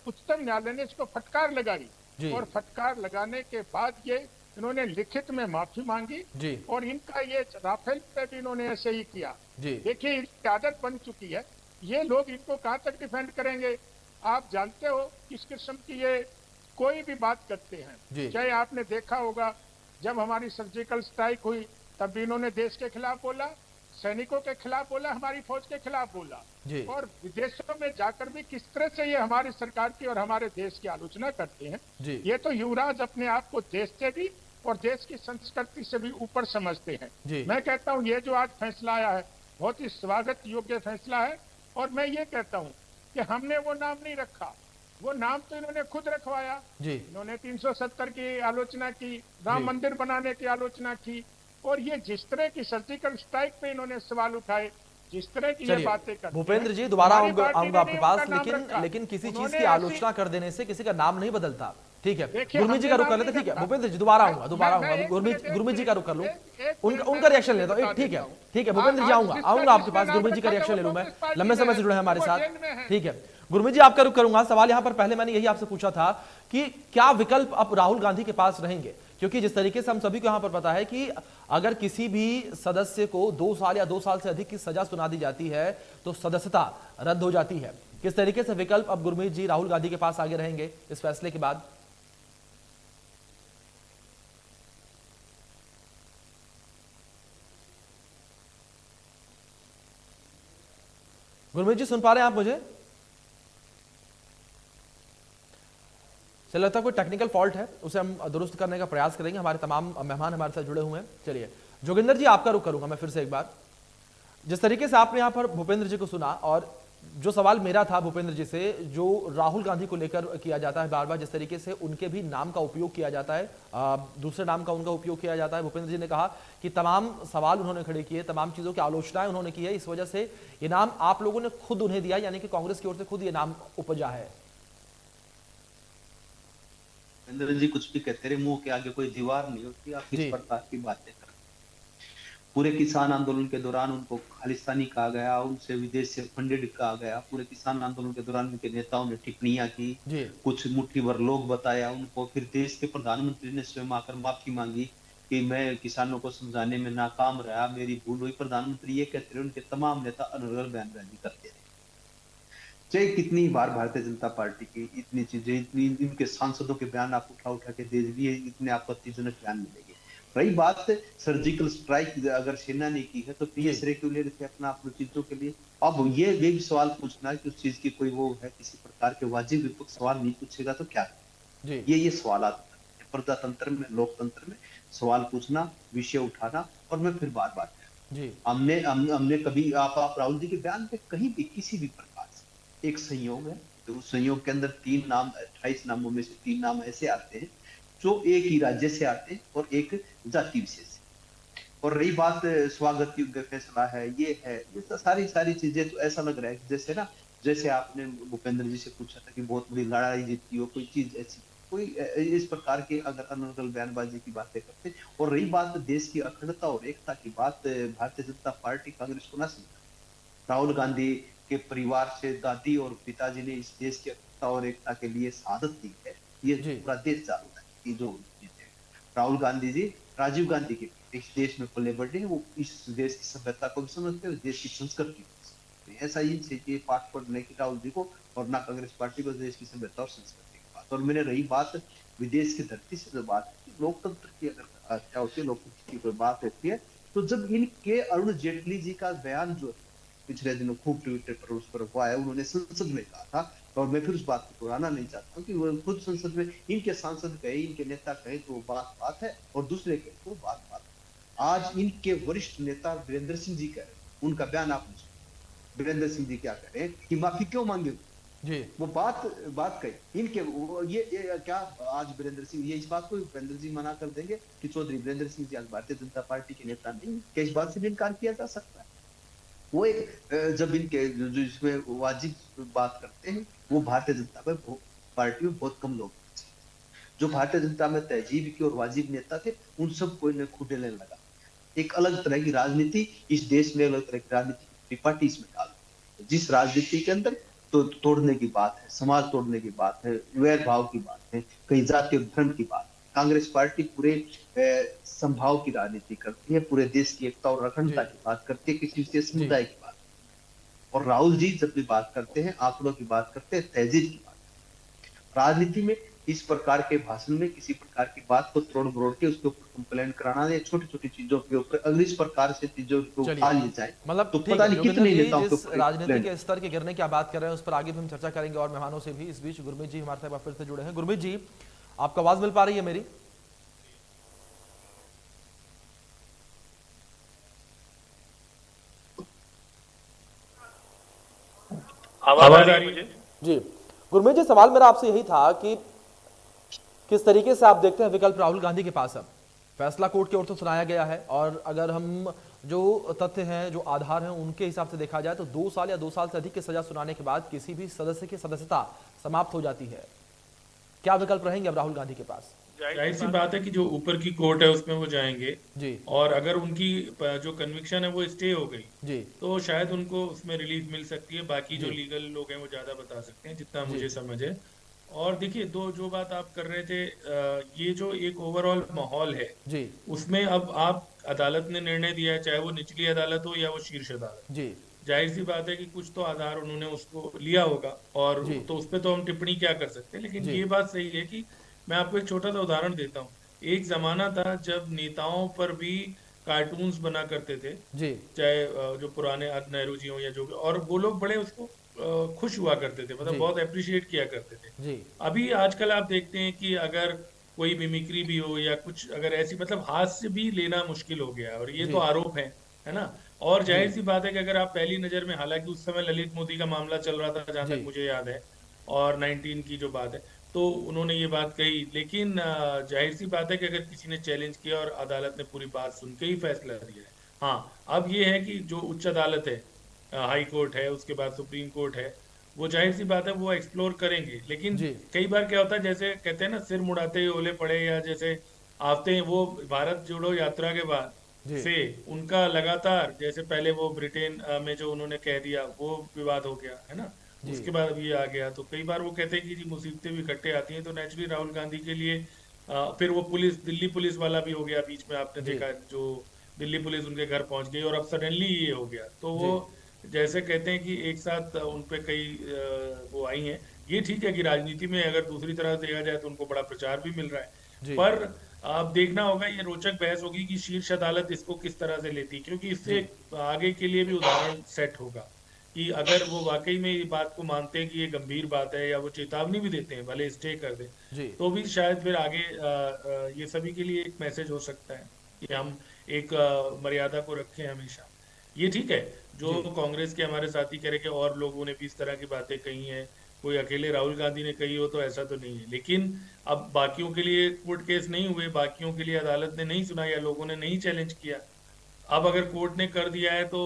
उच्चतम न्यायालय ने इसको फटकार लगाई, और फटकार लगाने के बाद ये इन्होंने लिखित में माफी मांगी, और इनका ये राफेल पे भी इन्होंने ऐसे ही किया। देखिए, इनकी आदत बन चुकी है, ये लोग इनको कहाँ तक डिफेंड करेंगे? आप जानते हो किस किस्म की ये कोई भी बात करते हैं। चाहे आपने देखा होगा जब हमारी सर्जिकल स्ट्राइक हुई तब भी इन्होंने देश के खिलाफ बोला, सैनिकों के खिलाफ बोला, हमारी फौज के खिलाफ बोला, और विदेशों में जाकर भी किस तरह से ये हमारी सरकार की और हमारे देश की आलोचना करते हैं। ये तो युवराज अपने आप को देश से भी और देश की संस्कृति से भी ऊपर समझते हैं। मैं कहता हूँ ये जो आज फैसला आया है बहुत ही स्वागत योग्य फैसला है, और मैं ये कहता हूँ कि हमने वो नाम नहीं रखा, वो नाम तो इन्होंने खुद रखवाया। इन्होंने 370 की आलोचना की, राम मंदिर बनाने की आलोचना की, और ये जिस तरह की सर्जिकल स्ट्राइक पे इन्होंने सवाल उठाए, जिस तरह की ये बातें करते हैं। भूपेंद्र जी, दोबारा आऊंगा आपके पास, लेकिन किसी चीज की आलोचना कर देने से किसी का नाम नहीं बदलता। ठीक है, गुरमीत जी का रुख कर लेते। ठीक है भूपेंद्र जी, दोबारा आऊंगा गुरमीत जी का रुख कर लूं, उनका रिएक्शन लेता हूं। ठीक है भूपेंद्र जी, आऊंगा आपके पास, गुरमीत जी का रिएक्शन ले लूं मैं, लंबे समय से जुड़े हैं हमारे साथ। ठीक है गुरमीत जी, आपका रुख करूंगा। सवाल यहां पर पहले मैंने यही आपसे पूछा था कि क्या विकल्प अब राहुल गांधी के पास रहेंगे, क्योंकि जिस तरीके से हम सभी को यहां पर पता है कि अगर किसी भी सदस्य को 2 साल या 2 साल से अधिक की सजा सुना दी जाती है तो सदस्यता रद्द हो जाती है। किस तरीके से विकल्प अब गुरमीत जी राहुल गांधी के पास आगे रहेंगे इस फैसले के बाद? गुरमीत जी, सुन पा रहे हैं आप मुझे? चलिए, लगता है कोई टेक्निकल फॉल्ट है, उसे हम दुरुस्त करने का प्रयास करेंगे। हमारे तमाम मेहमान हमारे साथ जुड़े हुए हैं। चलिए जोगिंदर जी, आपका रुख करूंगा मैं फिर से एक बार। जिस तरीके से आपने यहां पर भूपेंद्र जी को सुना, और जो सवाल मेरा था भूपेंद्र जी से, जो राहुल गांधी को लेकर किया जाता है बार बार, जिस तरीके से उनके भी नाम का उपयोग किया जाता है, दूसरे नाम का उनका उपयोग किया जाता है। भूपेंद्र जी ने कहा कि तमाम सवाल उन्होंने खड़े किए, तमाम चीजों की आलोचनाएं उन्होंने की है, इस वजह से ये नाम आप लोगों ने खुद उन्हें दिया, यानी कि कांग्रेस की ओर से खुद ये नाम उपजा है। भूपेंद्र जी कुछ भी कहते रहे, मुंह के आगे कोई दीवार नहीं होती। आप किस प्रकार की बातें कर, पूरे किसान आंदोलन के दौरान उनको खालिस्तानी कहा गया, उनसे विदेश से फंडेड कहा गया। पूरे किसान आंदोलन के दौरान उनके नेताओं ने टिप्पणियां की, कुछ मुट्ठी भर लोग बताया उनको, फिर देश के प्रधानमंत्री ने स्वयं आकर माफी मांगी कि मैं किसानों को समझाने में नाकाम रहा, मेरी भूल हुई। प्रधानमंत्री ये कहते रहे, उनके तमाम नेता अनर्गल बयानबाजी करते रहे। चाहे कितनी बार भारतीय जनता पार्टी की इतनी चीजें, इतनी इनके सांसदों के बयान आप उठा के दे दिए, इतने आपत्तिजनक बयान मिलेंगे। रही बात सर्जिकल स्ट्राइक अगर सेना ने की है तो पीएसए क्यों ले रहे थे अपना अपने के लिए? अब ये भी सवाल पूछना कि उस चीज की कोई वो है, किसी प्रकार के वाजिब विपक्ष सवाल नहीं पूछेगा तो क्या है? ये सवाल प्रजातंत्र में, लोकतंत्र में सवाल पूछना, विषय उठाना, और मैं फिर बार बार हमने कभी आप राहुल जी के बयान पे कहीं भी किसी भी प्रकार से एक संयोग है, तो उस संयोग के अंदर 3 नाम, 28 नामों में से 3 नाम ऐसे आते हैं जो एक ही राज्य से आते हैं और एक जाति विशेष से। और रही बात स्वागत योग्य फैसला है, ये है, ये सारी चीजें तो ऐसा लग रहा है जैसे ना जैसे आपने भूपेंद्र जी से पूछा था कि बहुत बड़ी लड़ाई जीती हो, कोई चीज ऐसी, कोई इस प्रकार के अगर अनर्गल बयानबाजी की बातें करते। और रही बात देश की अखंडता और एकता की बात, भारतीय जनता पार्टी कांग्रेस को ना समझा। राहुल गांधी के परिवार से दादी और पिताजी ने इस देश की अखंडता और एकता के लिए शहादत दी है, ये पूरा देश जानता है कि जो जीते। राहुल गांधी जी राजीव गांधी के इस देश में पले बढ़े हैं, वो इस देश की सभ्यता को भी समझते हैं, देश की संस्कृति को। ऐसा ही चाहिए पासपोर्ट नहीं कि राहुल जी को और ना कांग्रेस पार्टी को देश की सभ्यता और संस्कृति की बात। और मैंने रही बात विदेश की धरती से जो बात लोकतंत्र की अगर क्या होती है, लोकतंत्र की कोई बात होती है, तो जब इनके अरुण जेटली जी का बयान जो पिछले दिनों खूब ट्विटर पर उस पर हुआ है, उन्होंने संसद में कहा था, और मैं फिर उस बात को दोहराना नहीं चाहता हूँ कि वो खुद संसद में इनके सांसद कहे, इनके नेता कहे तो बात बात है, और दूसरे कहे तो बात बात है। आज इनके वरिष्ठ नेता वीरेंद्र सिंह जी कह रहे हैं, उनका बयान आपने सुना, वीरेंद्र सिंह जी क्या कह रहे हैं कि माफी क्यों मांगे जी, वो बात कही इनके ये क्या आज वीरेंद्र सिंह ये इस बात को वीरेंद्र जी मना कर देंगे कि चौधरी वीरेंद्र सिंह जी आज भारतीय जनता पार्टी के नेता नहीं, क्या इस बात से भी इनकार किया जा सकता है? वो एक जब इनके जो इसमें वाजिब बात करते हैं, वो भारतीय जनता पार्टी में बहुत कम लोग जो भारतीय जनता में तहजीब की और वाजिब नेता थे, उन सब को इन्हें खुदेलने लगा। एक अलग तरह की राजनीति इस देश में, अलग तरह की राजनीति पार्टी इसमें डाल, जिस राजनीति के अंदर तो तोड़ने की बात है, समाज तोड़ने की बात है, वैर भाव की बात है, कई जाति और धर्म की बात है। कांग्रेस पार्टी पूरे संभाव की राजनीति करती है, पूरे देश की एकता और अखंडता की बात करती है, किसी विशेष समुदाय की बात। और राहुल जी जब भी बात करते हैं, आंकड़ों की बात करते हैं, तहजीब की बात। राजनीति में इस प्रकार के भाषण में किसी प्रकार की बात को तोड़ मरोड़ के उसके ऊपर कंप्लेन कराना या छोटी छोटी चीजों के ऊपर अगर इस प्रकार से चीजों को उठा ली जाए, मतलब तो पता नहीं कितने नेताओं के राजनीति के स्तर के गिरने की आप बात कर रहे हैं, उस पर आगे भी हम चर्चा करेंगे और मेहमानों से भी। इस बीच गुरमीत जी हमारे साथ फिर से जुड़े हैं। गुरमीत जी, आपको आवाज मिल पा रही है मेरी? आवाज आ रही है मुझे? जी गुरमीत जी, सवाल मेरा आपसे यही था कि किस तरीके से आप देखते हैं विकल्प राहुल गांधी के पास? अब फैसला कोर्ट की ओर से सुनाया गया है, और अगर हम जो तथ्य हैं, जो आधार हैं, उनके हिसाब से देखा जाए तो 2 साल या 2 साल से अधिक की सजा सुनाने के बाद किसी भी सदस्य की सदस्यता समाप्त हो जाती है। क्या विकल्प रहेंगे अब राहुल गांधी के पास? जाहिर सी बात है कि जो ऊपर की कोर्ट है उसमें वो जाएंगे जी, और अगर उनकी जो कन्विक्शन है वो स्टे हो गई जी, तो शायद उनको उसमें रिलीफ मिल सकती है। बाकी जो लीगल लोग हैं वो ज्यादा बता सकते हैं, जितना मुझे समझ है। और देखिए, जो बात आप कर रहे थे, ये जो एक ओवरऑल माहौल है जी, उसमें अब आप अदालत ने निर्णय दिया है, चाहे वो निचली अदालत हो या वो शीर्ष अदालत जी, जाहिर सी बात है कि कुछ तो आधार उन्होंने उसको लिया होगा, और तो उस पर तो हम टिप्पणी क्या कर सकते हैं। लेकिन ये बात सही है कि मैं आपको एक छोटा सा उदाहरण देता हूँ। एक जमाना था जब नेताओं पर भी कार्टून्स बना करते थे जी, चाहे जो पुराने नेहरू जी हो या जो भी, और वो लोग बड़े उसको खुश हुआ करते थे, मतलब बहुत अप्रिशिएट किया करते थे जी। अभी आजकल आप देखते हैं कि अगर कोई मिमिक्री भी हो या कुछ अगर ऐसी, मतलब हाथ से भी लेना मुश्किल हो गया, और ये तो आरोप है ना। और जाहिर सी बात है कि अगर आप पहली नजर में, हालांकि उस समय ललित मोदी का मामला चल रहा था जहां तक मुझे याद है, और 19 की जो बात है, तो उन्होंने ये बात कही, लेकिन जाहिर सी बात है कि अगर किसी ने चैलेंज किया और अदालत ने पूरी बात सुन के ही फैसला दिया है। हाँ, अब ये है कि जो उच्च अदालत है, हाई कोर्ट है, उसके बाद सुप्रीम कोर्ट है, वो जाहिर सी बात है वो एक्सप्लोर करेंगे। लेकिन कई बार क्या होता है, जैसे कहते हैं ना, सिर मुड़ाते ही ओले पड़े, या जैसे आते हैं वो भारत जोड़ो यात्रा के बाद से उनका लगातार, जैसे पहले वो ब्रिटेन में जो उन्होंने कह दिया वो विवाद हो गया है ना, उसके बाद अब ये आ गया। तो कई बार वो कहते हैं कि जी मुसीबतें भी इकट्ठे आती हैं, तो नेचुरली राहुल गांधी के लिए फिर वो दिल्ली पुलिस वाला भी हो गया बीच में, आपने देखा, जो दिल्ली पुलिस उनके घर पहुंच गई, और अब सडनली ये हो गया। तो वो जैसे कहते हैं कि एक साथ उन पे कई वो आई हैं। ये ठीक है कि राजनीति में अगर दूसरी तरह देखा जाए तो उनको बड़ा प्रचार भी मिल रहा है, पर आप देखना होगा, ये रोचक बहस होगी कि शीर्ष अदालत इसको किस तरह से लेती, क्योंकि इससे आगे के लिए भी उदाहरण सेट होगा कि अगर वो वाकई में ये बात को मानते हैं कि ये गंभीर बात है, या वो चेतावनी भी देते हैं, भले स्टे कर दें, तो भी शायद फिर आगे ये सभी के लिए एक मैसेज हो सकता है कि हम एक मर्यादा को रखें हमेशा। ये ठीक है जो कांग्रेस के हमारे साथी कह रहे कि और लोगों ने भी इस तरह की बातें कही हैं, कोई अकेले राहुल गांधी ने कही हो तो ऐसा तो नहीं है। लेकिन अब बाकियों के लिए कोर्ट केस नहीं हुए, बाकियों के लिए अदालत ने नहीं सुना या लोगों ने नहीं चैलेंज किया। अब अगर कोर्ट ने कर दिया है तो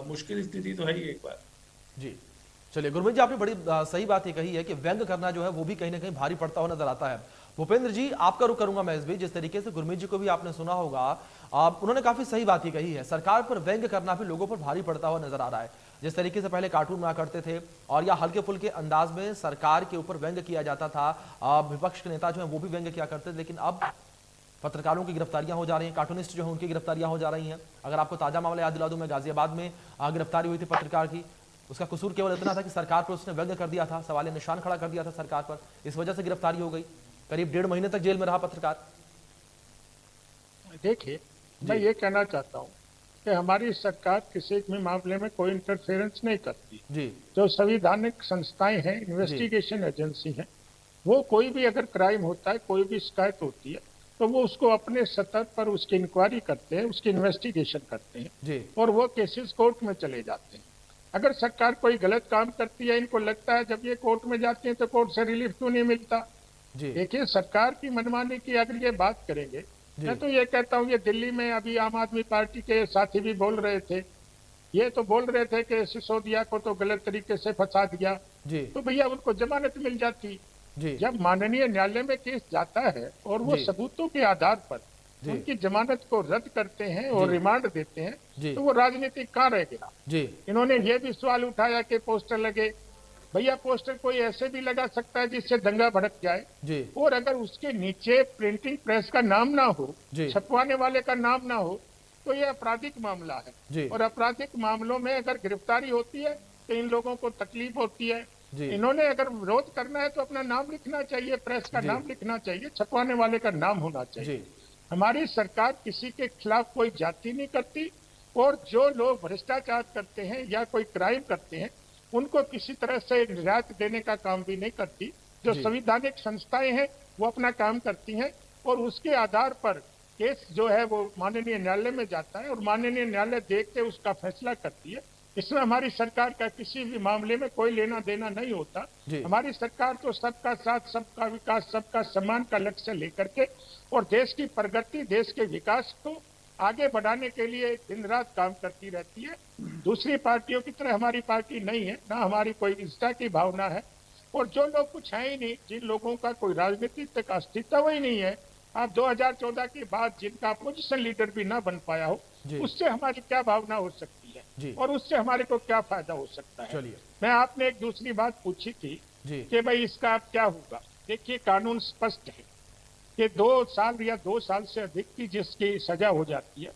मुश्किल स्थिति तो है ही एक बार। जी, चलिए गुरमीत जी, आपने बड़ी सही बात ये कही है कि व्यंग करना जो है वो भी कहीं ना कहीं भारी पड़ता हुआ नजर आता है। भूपेंद्र जी, आपका रुख करूंगा मैं इस बीच। जिस तरीके से गुरमीत जी को भी आपने सुना होगा, उन्होंने काफी सही बात ही कही है, सरकार पर व्यंग करना भी लोगों पर भारी पड़ता हुआ नजर आ रहा है। जिस तरीके से पहले कार्टून बना करते थे और या हल्के फुल्के अंदाज में सरकार के ऊपर व्यंग किया जाता था, विपक्ष के नेता जो है वो भी व्यंग किया करते थे, लेकिन अब पत्रकारों की गिरफ्तारियां हो जा रही हैं, कार्टूनिस्ट जो है उनकी गिरफ्तारियां हो जा रही हैं। अगर आपको ताजा मामला याद दिला दूं, मैं गाजियाबाद में गिरफ्तारी हुई थी पत्रकार की, उसका कसूर केवल इतना था कि सरकार पर उसने व्यंग कर दिया था, सवाल निशान खड़ा कर दिया था सरकार पर, इस वजह से गिरफ्तारी हो गई। करीब 1.5 महीने तक जेल में रहा पत्रकार। देखिए, मैं ये कहना चाहता हूँ कि हमारी सरकार किसी भी मामले में कोई इंटरफेरेंस नहीं करती जी। जो संवैधानिक संस्थाएं हैं, इन्वेस्टिगेशन एजेंसी हैं, वो कोई भी अगर क्राइम होता है, कोई भी शिकायत होती है, तो वो उसको अपने स्तर पर उसकी इंक्वायरी करते हैं, उसकी इन्वेस्टिगेशन करते हैं जी। और वो केसेस कोर्ट में चले जाते हैं। अगर सरकार कोई गलत काम करती है, इनको लगता है जब ये कोर्ट में जाते हैं तो कोर्ट से रिलीफ क्यों नहीं मिलता। देखिए, सरकार की मनमानी की अगर ये बात करेंगे, मैं तो ये कहता हूँ, ये दिल्ली में अभी आम आदमी पार्टी के साथी भी बोल रहे थे, ये तो बोल रहे थे कि सिसोदिया को तो गलत तरीके से फंसा दिया, तो भैया उनको जमानत मिल जाती। जब माननीय न्यायालय में केस जाता है और वो सबूतों के आधार पर उनकी जमानत को रद्द करते हैं और रिमांड देते हैं, तो वो राजनीति कहाँ रह गया। इन्होंने ये भी सवाल उठाया कि पोस्टर लगे, भैया पोस्टर कोई ऐसे भी लगा सकता है जिससे दंगा भड़क जाए, और अगर उसके नीचे प्रिंटिंग प्रेस का नाम ना हो, छपवाने वाले का नाम ना हो, तो ये आपराधिक मामला है। और आपराधिक मामलों में अगर गिरफ्तारी होती है तो इन लोगों को तकलीफ होती है। इन्होंने अगर विरोध करना है तो अपना नाम लिखना चाहिए, प्रेस का नाम लिखना चाहिए, छपवाने वाले का नाम होना चाहिए। हमारी सरकार किसी के खिलाफ कोई जाति नहीं करती, और जो लोग भ्रष्टाचार करते हैं या कोई क्राइम करते हैं उनको किसी तरह से रियायत देने का काम भी नहीं करती। जो संवैधानिक संस्थाएं हैं वो अपना काम करती हैं और उसके आधार पर केस जो है वो माननीय न्यायालय में जाता है और माननीय न्यायालय देख के उसका फैसला करती है। इसमें हमारी सरकार का किसी भी मामले में कोई लेना देना नहीं होता। हमारी सरकार तो सबका साथ, सबका विकास, सबका सम्मान का लक्ष्य लेकर के और देश की प्रगति, देश के विकास को आगे बढ़ाने के लिए दिन रात काम करती रहती है। दूसरी पार्टियों की तरह हमारी पार्टी नहीं है, ना हमारी कोई निष्ठा की भावना है, और जो लोग कुछ है ही नहीं, जिन लोगों का कोई राजनीतिक तक अस्तित्व ही नहीं है, आप 2014 के बाद जिनका अपोजिशन लीडर भी ना बन पाया हो, उससे हमारी क्या भावना हो सकती है और उससे हमारे को क्या फायदा हो सकता है। मैं आपने एक दूसरी बात पूछी थी कि भाई इसका अब क्या होगा। देखिए, कानून स्पष्ट है कि 2 साल या 2 साल से अधिक की जिसकी सजा हो जाती है,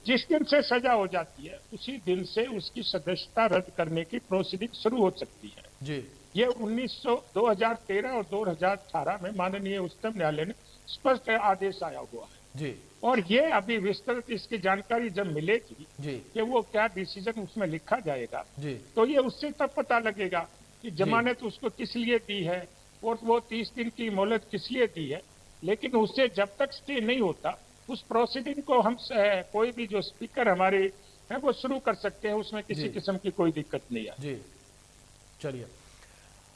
जिस दिन से सजा हो जाती है उसी दिन से उसकी सदस्यता रद्द करने की प्रोसीडिंग शुरू हो सकती है। ये 2013 और 2018 में माननीय उच्चतम न्यायालय ने स्पष्ट आदेश आया हुआ है और ये अभी विस्तृत इसकी जानकारी जब मिलेगी कि वो क्या डिसीजन उसमें लिखा जाएगा, तो ये उससे तब पता लगेगा कि जमानत उसको किस लिए दी है और वो 30 दिन की मोहलत किस लिए दी है। लेकिन उससे जब तक स्टे नहीं होता, उस प्रोसीडिंग को हम कोई भी जो स्पीकर हमारे हैं वो शुरू कर सकते हैं, उसमें किसी किस्म की कोई दिक्कत नहीं है। चलिए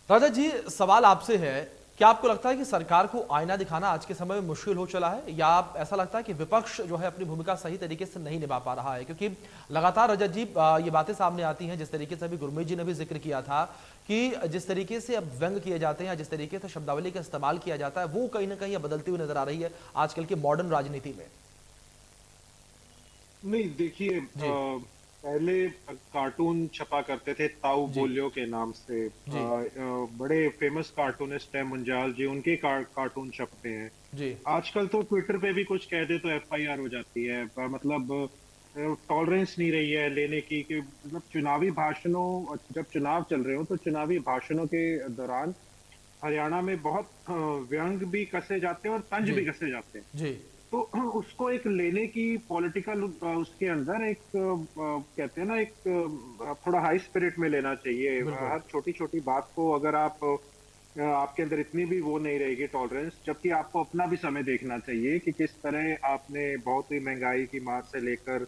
राजा जी, सवाल आपसे है, क्या आपको लगता है कि सरकार को आईना दिखाना आज के समय में मुश्किल हो चला है, या ऐसा लगता है कि विपक्ष जो है अपनी भूमिका सही तरीके से नहीं निभा पा रहा है? क्योंकि लगातार रजत जी ये बातें सामने आती हैं, जिस तरीके से अभी गुरमीत जी ने भी जिक्र किया था कि जिस तरीके से अब व्यंग किए जाते हैं या जिस तरीके से शब्दावली का इस्तेमाल किया जाता है, वो कहीं ना कहीं बदलती हुई नजर आ रही है आजकल की मॉडर्न राजनीति में। नहीं, देखिए, पहले कार्टून छपा करते थे ताऊ बोलियो के नाम से, बड़े फेमस कार्टूनिस्ट हैं मुंजाल जी, उनके कार्टून छपते हैं। आजकल तो ट्विटर पे भी कुछ कह दे तो FIR हो जाती है। मतलब टॉलरेंस नहीं रही है लेने की, कि मतलब चुनावी भाषणों, जब चुनाव चल रहे हो तो चुनावी भाषणों के दौरान हरियाणा में बहुत व्यंग भी कसे जाते हैं और तंज भी कसे जाते हैं। तो उसको एक लेने की पॉलिटिकल उसके अंदर एक कहते हैं ना, एक थोड़ा हाई स्पिरिट में लेना चाहिए। हर छोटी छोटी बात को अगर आपके अंदर इतनी भी वो नहीं रहेगी टॉलरेंस, जबकि आपको अपना भी समय देखना चाहिए कि किस तरह आपने बहुत ही महंगाई की मार से लेकर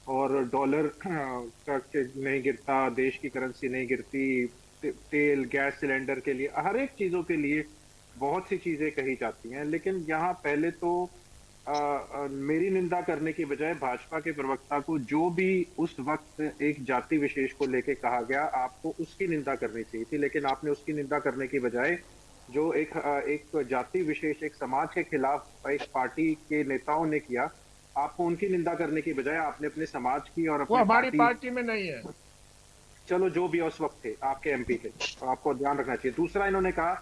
और डॉलर नहीं गिरता, देश की करेंसी नहीं गिरती, तेल गैस सिलेंडर के लिए, हर एक चीजों के लिए बहुत सी चीजें कही जाती हैं। लेकिन यहाँ पहले तो मेरी निंदा करने की बजाय भाजपा के प्रवक्ता को जो भी उस वक्त एक जाति विशेष को लेके कहा गया, आपको उसकी निंदा करनी चाहिए थी, लेकिन आपने उसकी निंदा करने की बजाय जो एक जाति विशेष, एक समाज के खिलाफ एक पार्टी के नेताओं ने किया, आपको उनकी निंदा करने की बजाय आपने अपने समाज की और वो हमारी पार्टी में नहीं है। चलो जो भी उस वक्त थे आपके एमपी थे, आपको ध्यान रखना चाहिए। दूसरा, इन्होंने कहा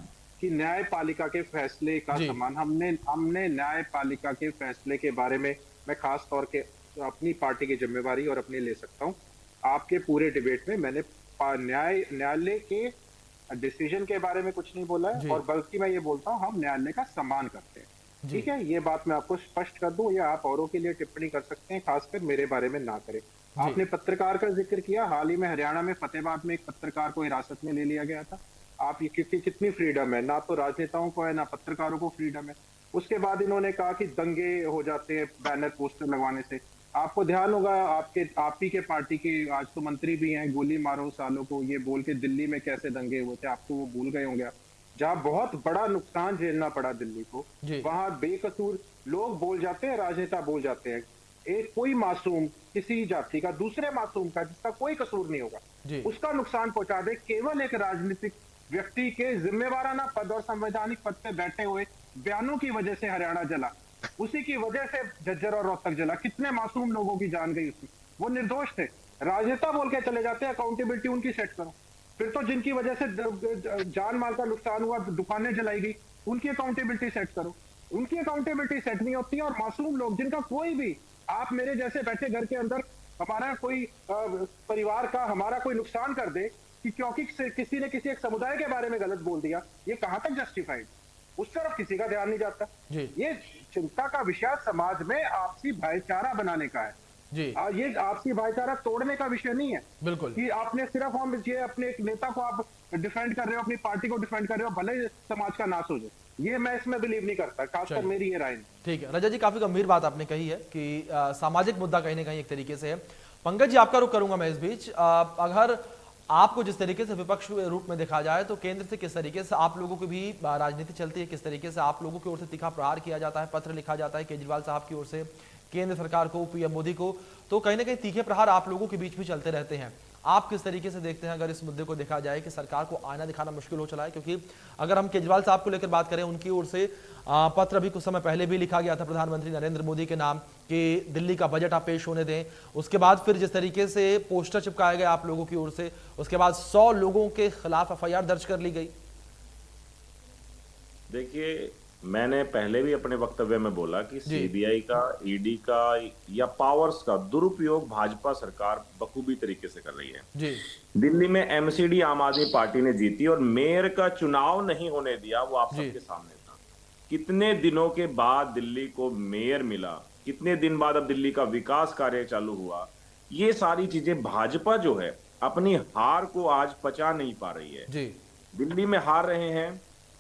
कि न्यायपालिका के फैसले का सम्मान, हमने न्यायपालिका के फैसले के बारे में मैं खास तौर के अपनी पार्टी की जिम्मेवारी और अपनी ले सकता हूं। आपके पूरे डिबेट में मैंने न्यायालय के डिसीजन के बारे में कुछ नहीं बोला है, और बल्कि मैं ये बोलता हूं हम न्यायालय का सम्मान करते हैं। ठीक है, ये बात मैं आपको स्पष्ट कर दूं, या आप औरों के लिए टिप्पणी कर सकते हैं, खासकर मेरे बारे में ना करें। आपने पत्रकार का जिक्र किया, हाल ही में हरियाणा में फतेहाबाद में एक पत्रकार को हिरासत में ले लिया गया था। आप ये कितनी फ्रीडम है, ना तो राजनेताओं को है ना पत्रकारों को फ्रीडम है। उसके बाद इन्होंने कहा कि दंगे हो जाते हैं बैनर पोस्टर लगवाने से। आपको ध्यान होगा, आप ही के पार्टी के आज तो मंत्री भी हैं, गोली मारो सालों को ये बोल के दिल्ली में कैसे दंगे हुए थे, आपको वो भूल गए होंगे। जहाँ बहुत बड़ा नुकसान झेलना पड़ा दिल्ली को, वहां बेकसूर लोग बोल जाते हैं, राजनेता बोल जाते हैं। एक कोई मासूम किसी जाति का दूसरे मासूम का जिसका कोई कसूर नहीं होगा, उसका नुकसान पहुंचा दे, केवल एक राजनीतिक व्यक्ति के जिम्मेवाराना पद और संवैधानिक पद पे बैठे हुए बयानों की वजह से हरियाणा जला। उसी की वजह से झज्जर और रोहतक जला। कितने मासूम लोगों की जान गई उसमें, वो निर्दोष थे। राजनेता बोल के चले जाते हैं, अकाउंटेबिलिटी उनकी सेट करो। फिर तो जिनकी वजह से जान माल का नुकसान हुआ, दुकानें जलाई गई, उनकी अकाउंटेबिलिटी सेट करो। उनकी अकाउंटेबिलिटी सेट नहीं होती है, और मासूम लोग जिनका कोई भी, आप मेरे जैसे बैठे घर के अंदर हमारा कोई परिवार का हमारा कोई नुकसान कर दे कि क्योंकि किसी ने किसी एक समुदाय के बारे में गलत बोल दिया, ये कहां तक जस्टिफाइड? उस तरफ किसी का ध्यान नहीं जाता। ये चिंता का विषय समाज में आपसी भाईचारा बनाने का है जी। ये आपसी भाईचारा तोड़ने का विषय नहीं है। बिल्कुल कि आपने सिर्फ हम ये अपने एक नेता को आप डिफेंड कर रहे हो, अपनी पार्टी को डिफेंड कर रहे हो, भले समाज का नाश हो जाए, ये मैं इसमें बिलीव नहीं करता, खासकर मेरी ये राय नहीं। ठीक है रजत जी, काफी गंभीर बात आपने कही है कि सामाजिक मुद्दा कहीं ना कहीं एक तरीके से है। पंकज जी, आपका रुख करूंगा मैं इस बीच। अगर आपको जिस तरीके से विपक्ष के रूप में देखा जाए तो केंद्र से किस तरीके से आप लोगों की भी राजनीति चलती है, किस तरीके से आप लोगों की ओर से तीखा प्रहार किया जाता है, पत्र लिखा जाता है केजरीवाल साहब की ओर से केंद्र सरकार को, पीएम मोदी को, तो कहीं ना कहीं तीखे प्रहार आप लोगों के बीच भी चलते रहते हैं। आप किस तरीके से देखते हैं अगर इस मुद्दे को देखा जाए कि सरकार को आईना दिखाना मुश्किल हो चला है? क्योंकि अगर हम केजरीवाल साहब को लेकर बात करें, उनकी ओर से पत्र भी कुछ समय पहले भी लिखा गया था प्रधानमंत्री नरेंद्र मोदी के नाम कि दिल्ली का बजट आप पेश होने दें। उसके बाद फिर जिस तरीके से पोस्टर चिपकाए गए आप लोगों की ओर से, उसके बाद 100 लोगों के खिलाफ एफआईआर दर्ज कर ली गई। देखिए, मैंने पहले भी अपने वक्तव्य में बोला कि सीबीआई का, ईडी का या पावर्स का दुरुपयोग भाजपा सरकार बखूबी तरीके से कर रही है जी। दिल्ली में एमसीडी आम आदमी पार्टी ने जीती और मेयर का चुनाव नहीं होने दिया, वो आप सबके सामने था। कितने दिनों के बाद दिल्ली को मेयर मिला, कितने दिन बाद अब दिल्ली का विकास कार्य चालू हुआ, ये सारी चीजें भाजपा जो है अपनी हार को आज पचा नहीं पा रही है जी। दिल्ली में हार रहे हैं,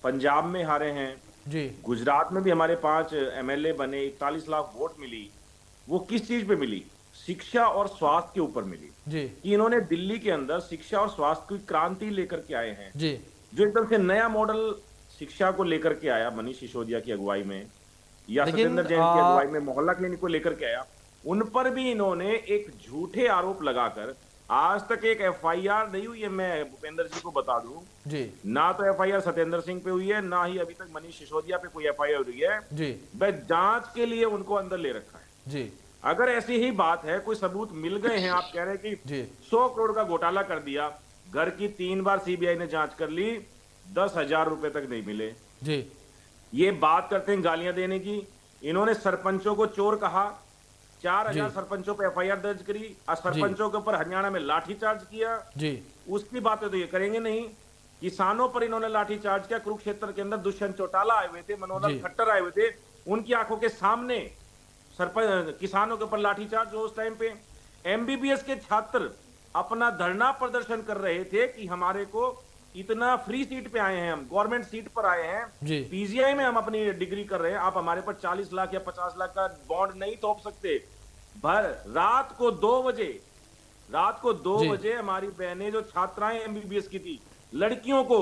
पंजाब में हारे हैं जी, गुजरात में भी हमारे 5 एमएलए बने, 41 लाख वोट मिली। वो किस चीज पे मिली? शिक्षा और स्वास्थ्य के ऊपर मिली जी। कि इन्होंने दिल्ली के अंदर शिक्षा और स्वास्थ्य की क्रांति लेकर के आए हैं जी, जो एकदम से नया मॉडल शिक्षा को लेकर के आया मनीष सिसोदिया की अगुवाई में, या सत्येंद्र जैन की अगुवाई में मोहल्ला क्लिनिक को लेकर के आया। उन पर भी इन्होंने एक झूठे आरोप लगाकर आज तक एक एफआईआर नहीं हुई है। मैं भूपेंद्र जी को बता दूं जी, ना तो एफआईआर सत्येंद्र सिंह पे हुई है, ना ही अभी तक मनीष सिसोदिया पे कोई एफआईआर हुई है जी। बस जांच के लिए उनको अंदर ले रखा है जी। अगर ऐसी ही बात है, कोई सबूत मिल गए हैं, आप कह रहे हैं कि 100 करोड़ का घोटाला कर दिया, घर की 3 बार सीबीआई ने जांच कर ली, 10,000 रुपए तक नहीं मिले जी। ये बात करते हैं गालियां देने की। इन्होंने सरपंचों को चोर कहा, 4000 सरपंचों पे एफआईआर दर्ज करी, सरपंचों के ऊपर हरियाणा में लाठीचार्ज किया जी। उसकी बातें तो ये करेंगे नहीं। किसानों पर इन्होंने लाठीचार्ज किया। कुरुक्षेत्र के अंदर दुष्यंत चौटाला आए हुए थे, मनोहर खट्टर आए हुए थे, उनकी आंखों के सामने किसानों के ऊपर लाठीचार्ज। उस टाइम पे एमबीबीएस के छात्र अपना धरना प्रदर्शन कर रहे थे कि हमारे को इतना फ्री सीट पे आए हैं, हम गवर्नमेंट सीट पर आए हैं, पीजीआई में हम अपनी डिग्री कर रहे हैं, आप हमारे पर 40 लाख या 50 लाख का बॉन्ड नहीं थोप सकते। रात को 2 बजे हमारी बहनें जो छात्राएं एमबीबीएस की थी, लड़कियों को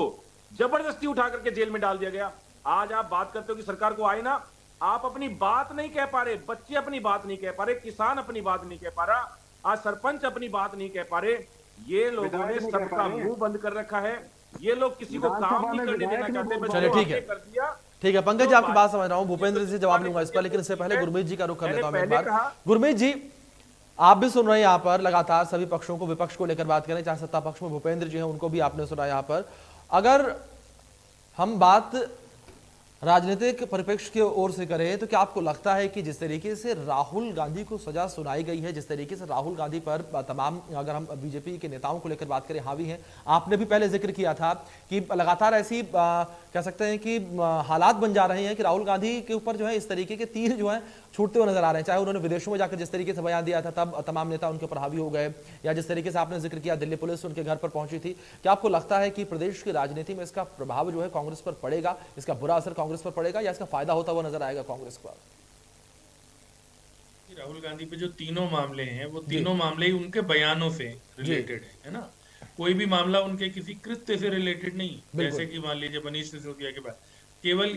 जबरदस्ती उठा करके जेल में डाल दिया गया। आज आप बात करते हो कि सरकार को आए ना, आप अपनी बात नहीं कह पा रहे, बच्चे अपनी बात नहीं कह पा रहे, किसान अपनी बात नहीं कह पा रहा, आज सरपंच अपनी बात नहीं कह पा रहे। ये लोगों ने सबका मुंह बंद कर रखा है। ये लोग किसी को काम नहीं करने देना चाहते। चलिए ठीक है, ठीक है पंकज जी, आपकी बात समझ रहा हूँ। भूपेंद्र जी से जवाब लूंगा इस पर, लेकिन इससे पहले गुरमीत जी का रुख कर लेता हूँ एक बार। गुरमीत जी, आप भी सुन रहे हैं यहाँ पर लगातार सभी पक्षों को, विपक्ष को लेकर बात करें, चाहे सत्ता पक्ष में भूपेंद्र जी हैं, उनको भी आपने सुना यहाँ पर। अगर हम बात राजनीतिक परिप्रेक्ष्य की ओर से करें तो क्या आपको लगता है कि जिस तरीके से राहुल गांधी को सजा सुनाई गई है, जिस तरीके से राहुल गांधी पर तमाम, अगर हम बीजेपी के नेताओं को लेकर बात करें, हावी हैं, आपने भी पहले जिक्र किया था कि लगातार ऐसी कह सकते हैं कि हालात बन जा रहे हैं कि राहुल गांधी के ऊपर जो है इस तरीके के तीर जो है छूटते हुए नजर आ रहे हैं। चाहे उन्होंने विदेशों में जाकर जिस तरीके से बयान दिया था तब तमाम नेता उनके ऊपर हावी हो गए, या जिस तरीके से आपने जिक्र किया दिल्ली पुलिस उनके घर पर पहुंची थी। क्या आपको लगता है कि प्रदेश की राजनीति में इसका प्रभाव जो है कांग्रेस पर पड़ेगा, इसका बुरा असर कांग्रेस पर पड़ेगा, या इसका फायदा होता हुआ नजर आएगा कांग्रेस पर? राहुल गांधी पे जो तीनों मामले हैं वो तीनों मामले ही उनके बयानों से रिलेटेड है ना। कोई भी मामला उनके किसी कृत्य से रिलेटेड नहीं। जैसे कि मान लीजिए मनीष सिसोदिया के बाद केवल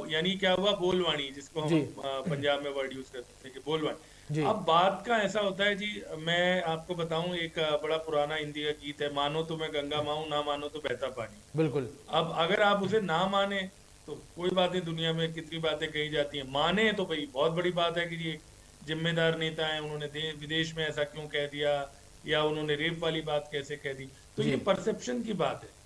यानी क्या हुआ, बोलवाणी, जिसको हम पंजाब में वर्ड यूज करते हैं कि बोलवाणी। अब बात का ऐसा होता है जी, मैं आपको बताऊं, एक बड़ा पुराना हिंदी का गीत है, मानो तो मैं गंगा माऊं, ना मानो तो बहता पानी। बिल्कुल। अब अगर आप उसे ना माने तो कोई बातें, दुनिया में कितनी बातें कही जाती हैं, माने तो भाई बहुत बड़ी बात है कि ये जिम्मेदार नेता है, उन्होंने विदेश में ऐसा क्यों कह दिया, या उन्होंने रेप वाली बात कैसे कह दी। तो ये परसेप्शन की बात है।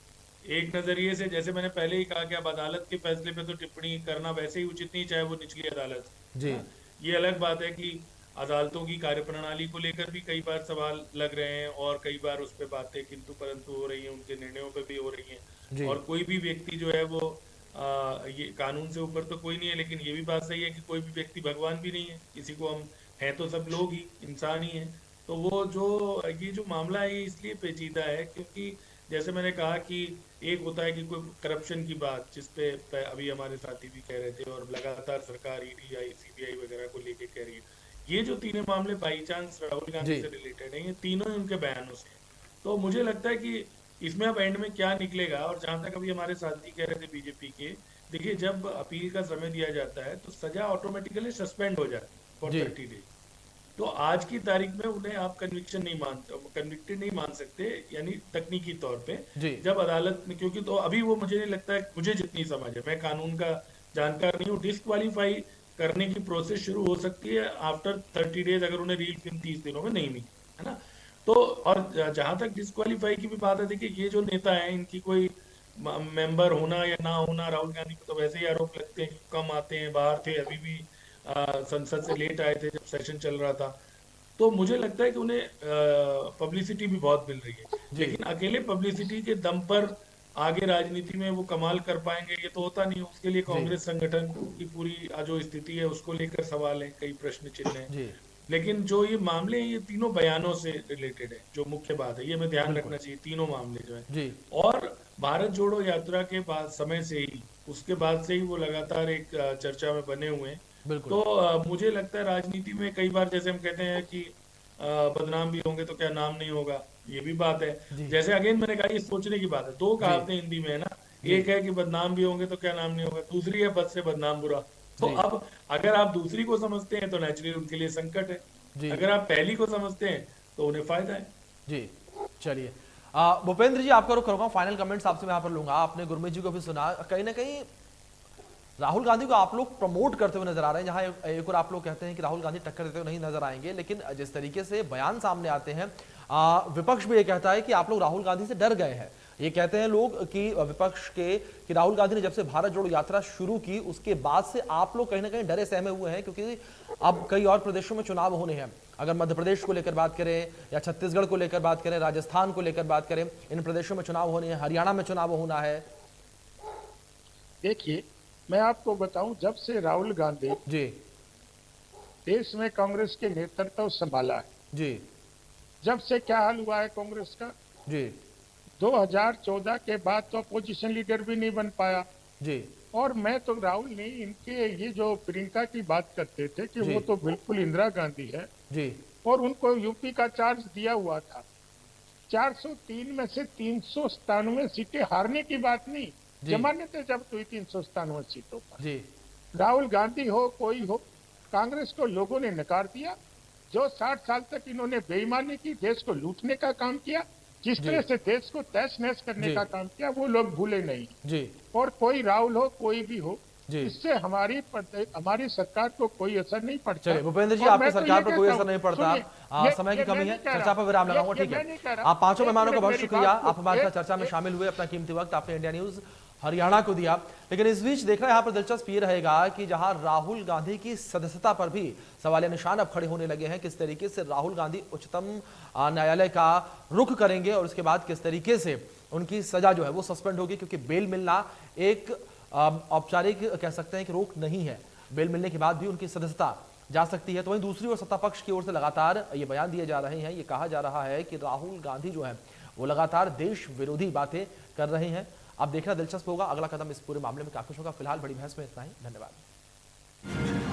एक नजरिए से, जैसे मैंने पहले ही कहा कि अब अदालत के फैसले पे तो टिप्पणी करना वैसे ही उचित नहीं, चाहे वो निचली अदालत जी। ये अलग बात है कि अदालतों की कार्यप्रणाली को लेकर भी कई बार सवाल लग रहे हैं और कई बार उस पर बातें किंतु परंतु हो रही हैं, उनके निर्णयों पे भी हो रही हैं। और कोई भी व्यक्ति जो है वो ये कानून से ऊपर तो कोई नहीं है, लेकिन ये भी बात सही है कि कोई भी व्यक्ति भगवान भी नहीं है, किसी को हम हैं तो सब लोग ही इंसान ही हैं। तो वो जो ये जो मामला है इसलिए पेचीदा है क्योंकि जैसे मैंने कहा कि एक होता है कि कोई करप्शन की बात, जिसपे अभी हमारे साथी भी कह रहे थे और लगातार सरकार ईडी, सीबीआई वगैरह को लेके कह रही है। ये जो तीनों मामले बाई चांस राहुल गांधी से रिलेटेड है, ये तीनों ही उनके बयानों से। तो मुझे लगता है कि इसमें अब एंड में क्या निकलेगा। और जहां तक अभी हमारे साथी कह रहे थे बीजेपी के, देखिए जब अपील का समय दिया जाता है तो सजा ऑटोमेटिकली सस्पेंड हो जाती है फॉर 30 डेज। तो आज की तारीख में उन्हें आप कन्विक्टेड नहीं मान सकते, यानी तकनीकी तौर पे जब अदालत में, क्योंकि तो अभी वो मुझे नहीं लगता है, मुझे जितनी समझ है, मैं कानून का जानकार नहीं हूँ, डिस्क्वालीफाई करने की प्रोसेस शुरू हो सकती है आफ्टर 30 डेज, अगर उन्हें रील फिल्म 30 दिनों में नहीं मिली, है ना। तो और जहां तक डिस्क्वालीफाई की भी बात है, देखिए ये जो नेता है इनकी कोई मेंबर होना या ना होना, राहुल गांधी को तो वैसे ही आरोप लगते हैं कि कम आते हैं, बाहर थे, अभी भी संसद से लेट आए थे जब सेशन चल रहा था। तो मुझे लगता है कि उन्हें पब्लिसिटी भी बहुत मिल रही है, लेकिन अकेले पब्लिसिटी के दम पर आगे राजनीति में वो कमाल कर पाएंगे ये तो होता नहीं। उसके लिए कांग्रेस संगठन की पूरी जो स्थिति है उसको लेकर सवाल है, कई प्रश्न चिन्ह हैं। लेकिन जो ये मामले हैं ये तीनों बयानों से रिलेटेड है, जो मुख्य बात है ये में ध्यान रखना चाहिए, तीनों मामले जो है। और भारत जोड़ो यात्रा के बाद समय से ही, उसके बाद से ही वो लगातार एक चर्चा में बने हुए हैं। तो मुझे लगता है राजनीति में कई बार जैसे हम कहते हैं कि बदनाम भी होंगे तो क्या नाम नहीं होगा, ये भी बात है। जैसे अगेन मैंने कहा ये सोचने की बात है, दो कहावतें हिंदी में है ना, एक है कि बदनाम भी होंगे तो क्या नाम नहीं होगा, दूसरी है बद से बदनाम बुरा। तो अब अगर आप दूसरी को समझते हैं तो नेचुरली उनके लिए संकट है, अगर आप पहली को समझते हैं तो उन्हें फायदा है। जी चलिए भूपेंद्र जी आपका रुख करूंगा, फाइनल कमेंट्स आपसे मैं यहाँ पर लूंगा। आपने गुरमीत जी को भी सुना, कहीं ना कहीं राहुल गांधी को आप लोग प्रमोट करते हुए नजर आ रहे हैं, जहां एक और आप लोग कहते हैं कि राहुल गांधी टक्कर देते हुए नहीं नजर आएंगे, लेकिन जिस तरीके से बयान सामने आते हैं विपक्ष भी ये कहता है कि आप लोग राहुल गांधी से डर गए हैं। ये कहते हैं लोग कि विपक्ष के कि राहुल गांधी ने जब से भारत जोड़ो यात्रा शुरू की उसके बाद से आप लोग कहीं ना कहीं डरे सहमे हुए हैं, क्योंकि अब कई और प्रदेशों में चुनाव होने हैं। अगर मध्य प्रदेश को लेकर बात करें या छत्तीसगढ़ को लेकर बात करें, राजस्थान को लेकर बात करें, इन प्रदेशों में चुनाव होने हैं, हरियाणा में चुनाव होना है। देखिए मैं आपको बताऊं, जब से राहुल गांधी जी देश में कांग्रेस के नेतृत्व संभाला है जी, जब से क्या हाल हुआ है कांग्रेस का जी, 2014 के बाद तो अपोजिशन लीडर भी नहीं बन पाया जी। और मैं तो राहुल नहीं, इनके ये जो प्रियंका की बात करते थे कि वो तो बिल्कुल इंदिरा गांधी है जी, और उनको यूपी का चार्ज दिया हुआ था। 403 में से 397 सीटें हारने की बात नहीं, जमानतें जब्त हुई 397 सीटों पर जी। राहुल गांधी हो कोई हो, कांग्रेस को लोगों ने नकार दिया। जो 60 साल तक इन्होंने बेईमानी की, देश को लूटने का काम किया, जिस तरह से देश को तहस नहस करने का काम किया, वो लोग भूले नहीं जी। और कोई राहुल हो कोई भी हो, इससे हमारी सरकार को कोई असर नहीं पड़ता। चलिए भूपेंद्र जी, आपकी सरकार पर कोई असर नहीं पड़ता, समय की कमी है, चर्चा पर विराम लगाऊंगा। ठीक है, आप पांचों मेहमानों का बहुत शुक्रिया, आप हमारे साथ चर्चा में शामिल हुए, अपना कीमती वक्त आपने इंडिया न्यूज हरियाणा को दिया। लेकिन इस बीच देखना यहाँ पर दिलचस्प ये रहेगा कि जहां राहुल गांधी की सदस्यता पर भी सवालिया निशान अब खड़े होने लगे हैं, किस तरीके से राहुल गांधी उच्चतम न्यायालय का रुख करेंगे और उसके बाद किस तरीके से उनकी सजा जो है वो सस्पेंड होगी, क्योंकि बेल मिलना एक औपचारिक कह सकते हैं कि रोक नहीं है, बेल मिलने के बाद भी उनकी सदस्यता जा सकती है। तो वहीं दूसरी ओर सत्ता पक्ष की ओर से लगातार ये बयान दिए जा रहे हैं, ये कहा जा रहा है कि राहुल गांधी जो है वो लगातार देश विरोधी बातें कर रहे हैं। अब देखना दिलचस्प होगा अगला कदम इस पूरे मामले में क्या कुछ होगा। फिलहाल बड़ी बहस में इतना ही, धन्यवाद।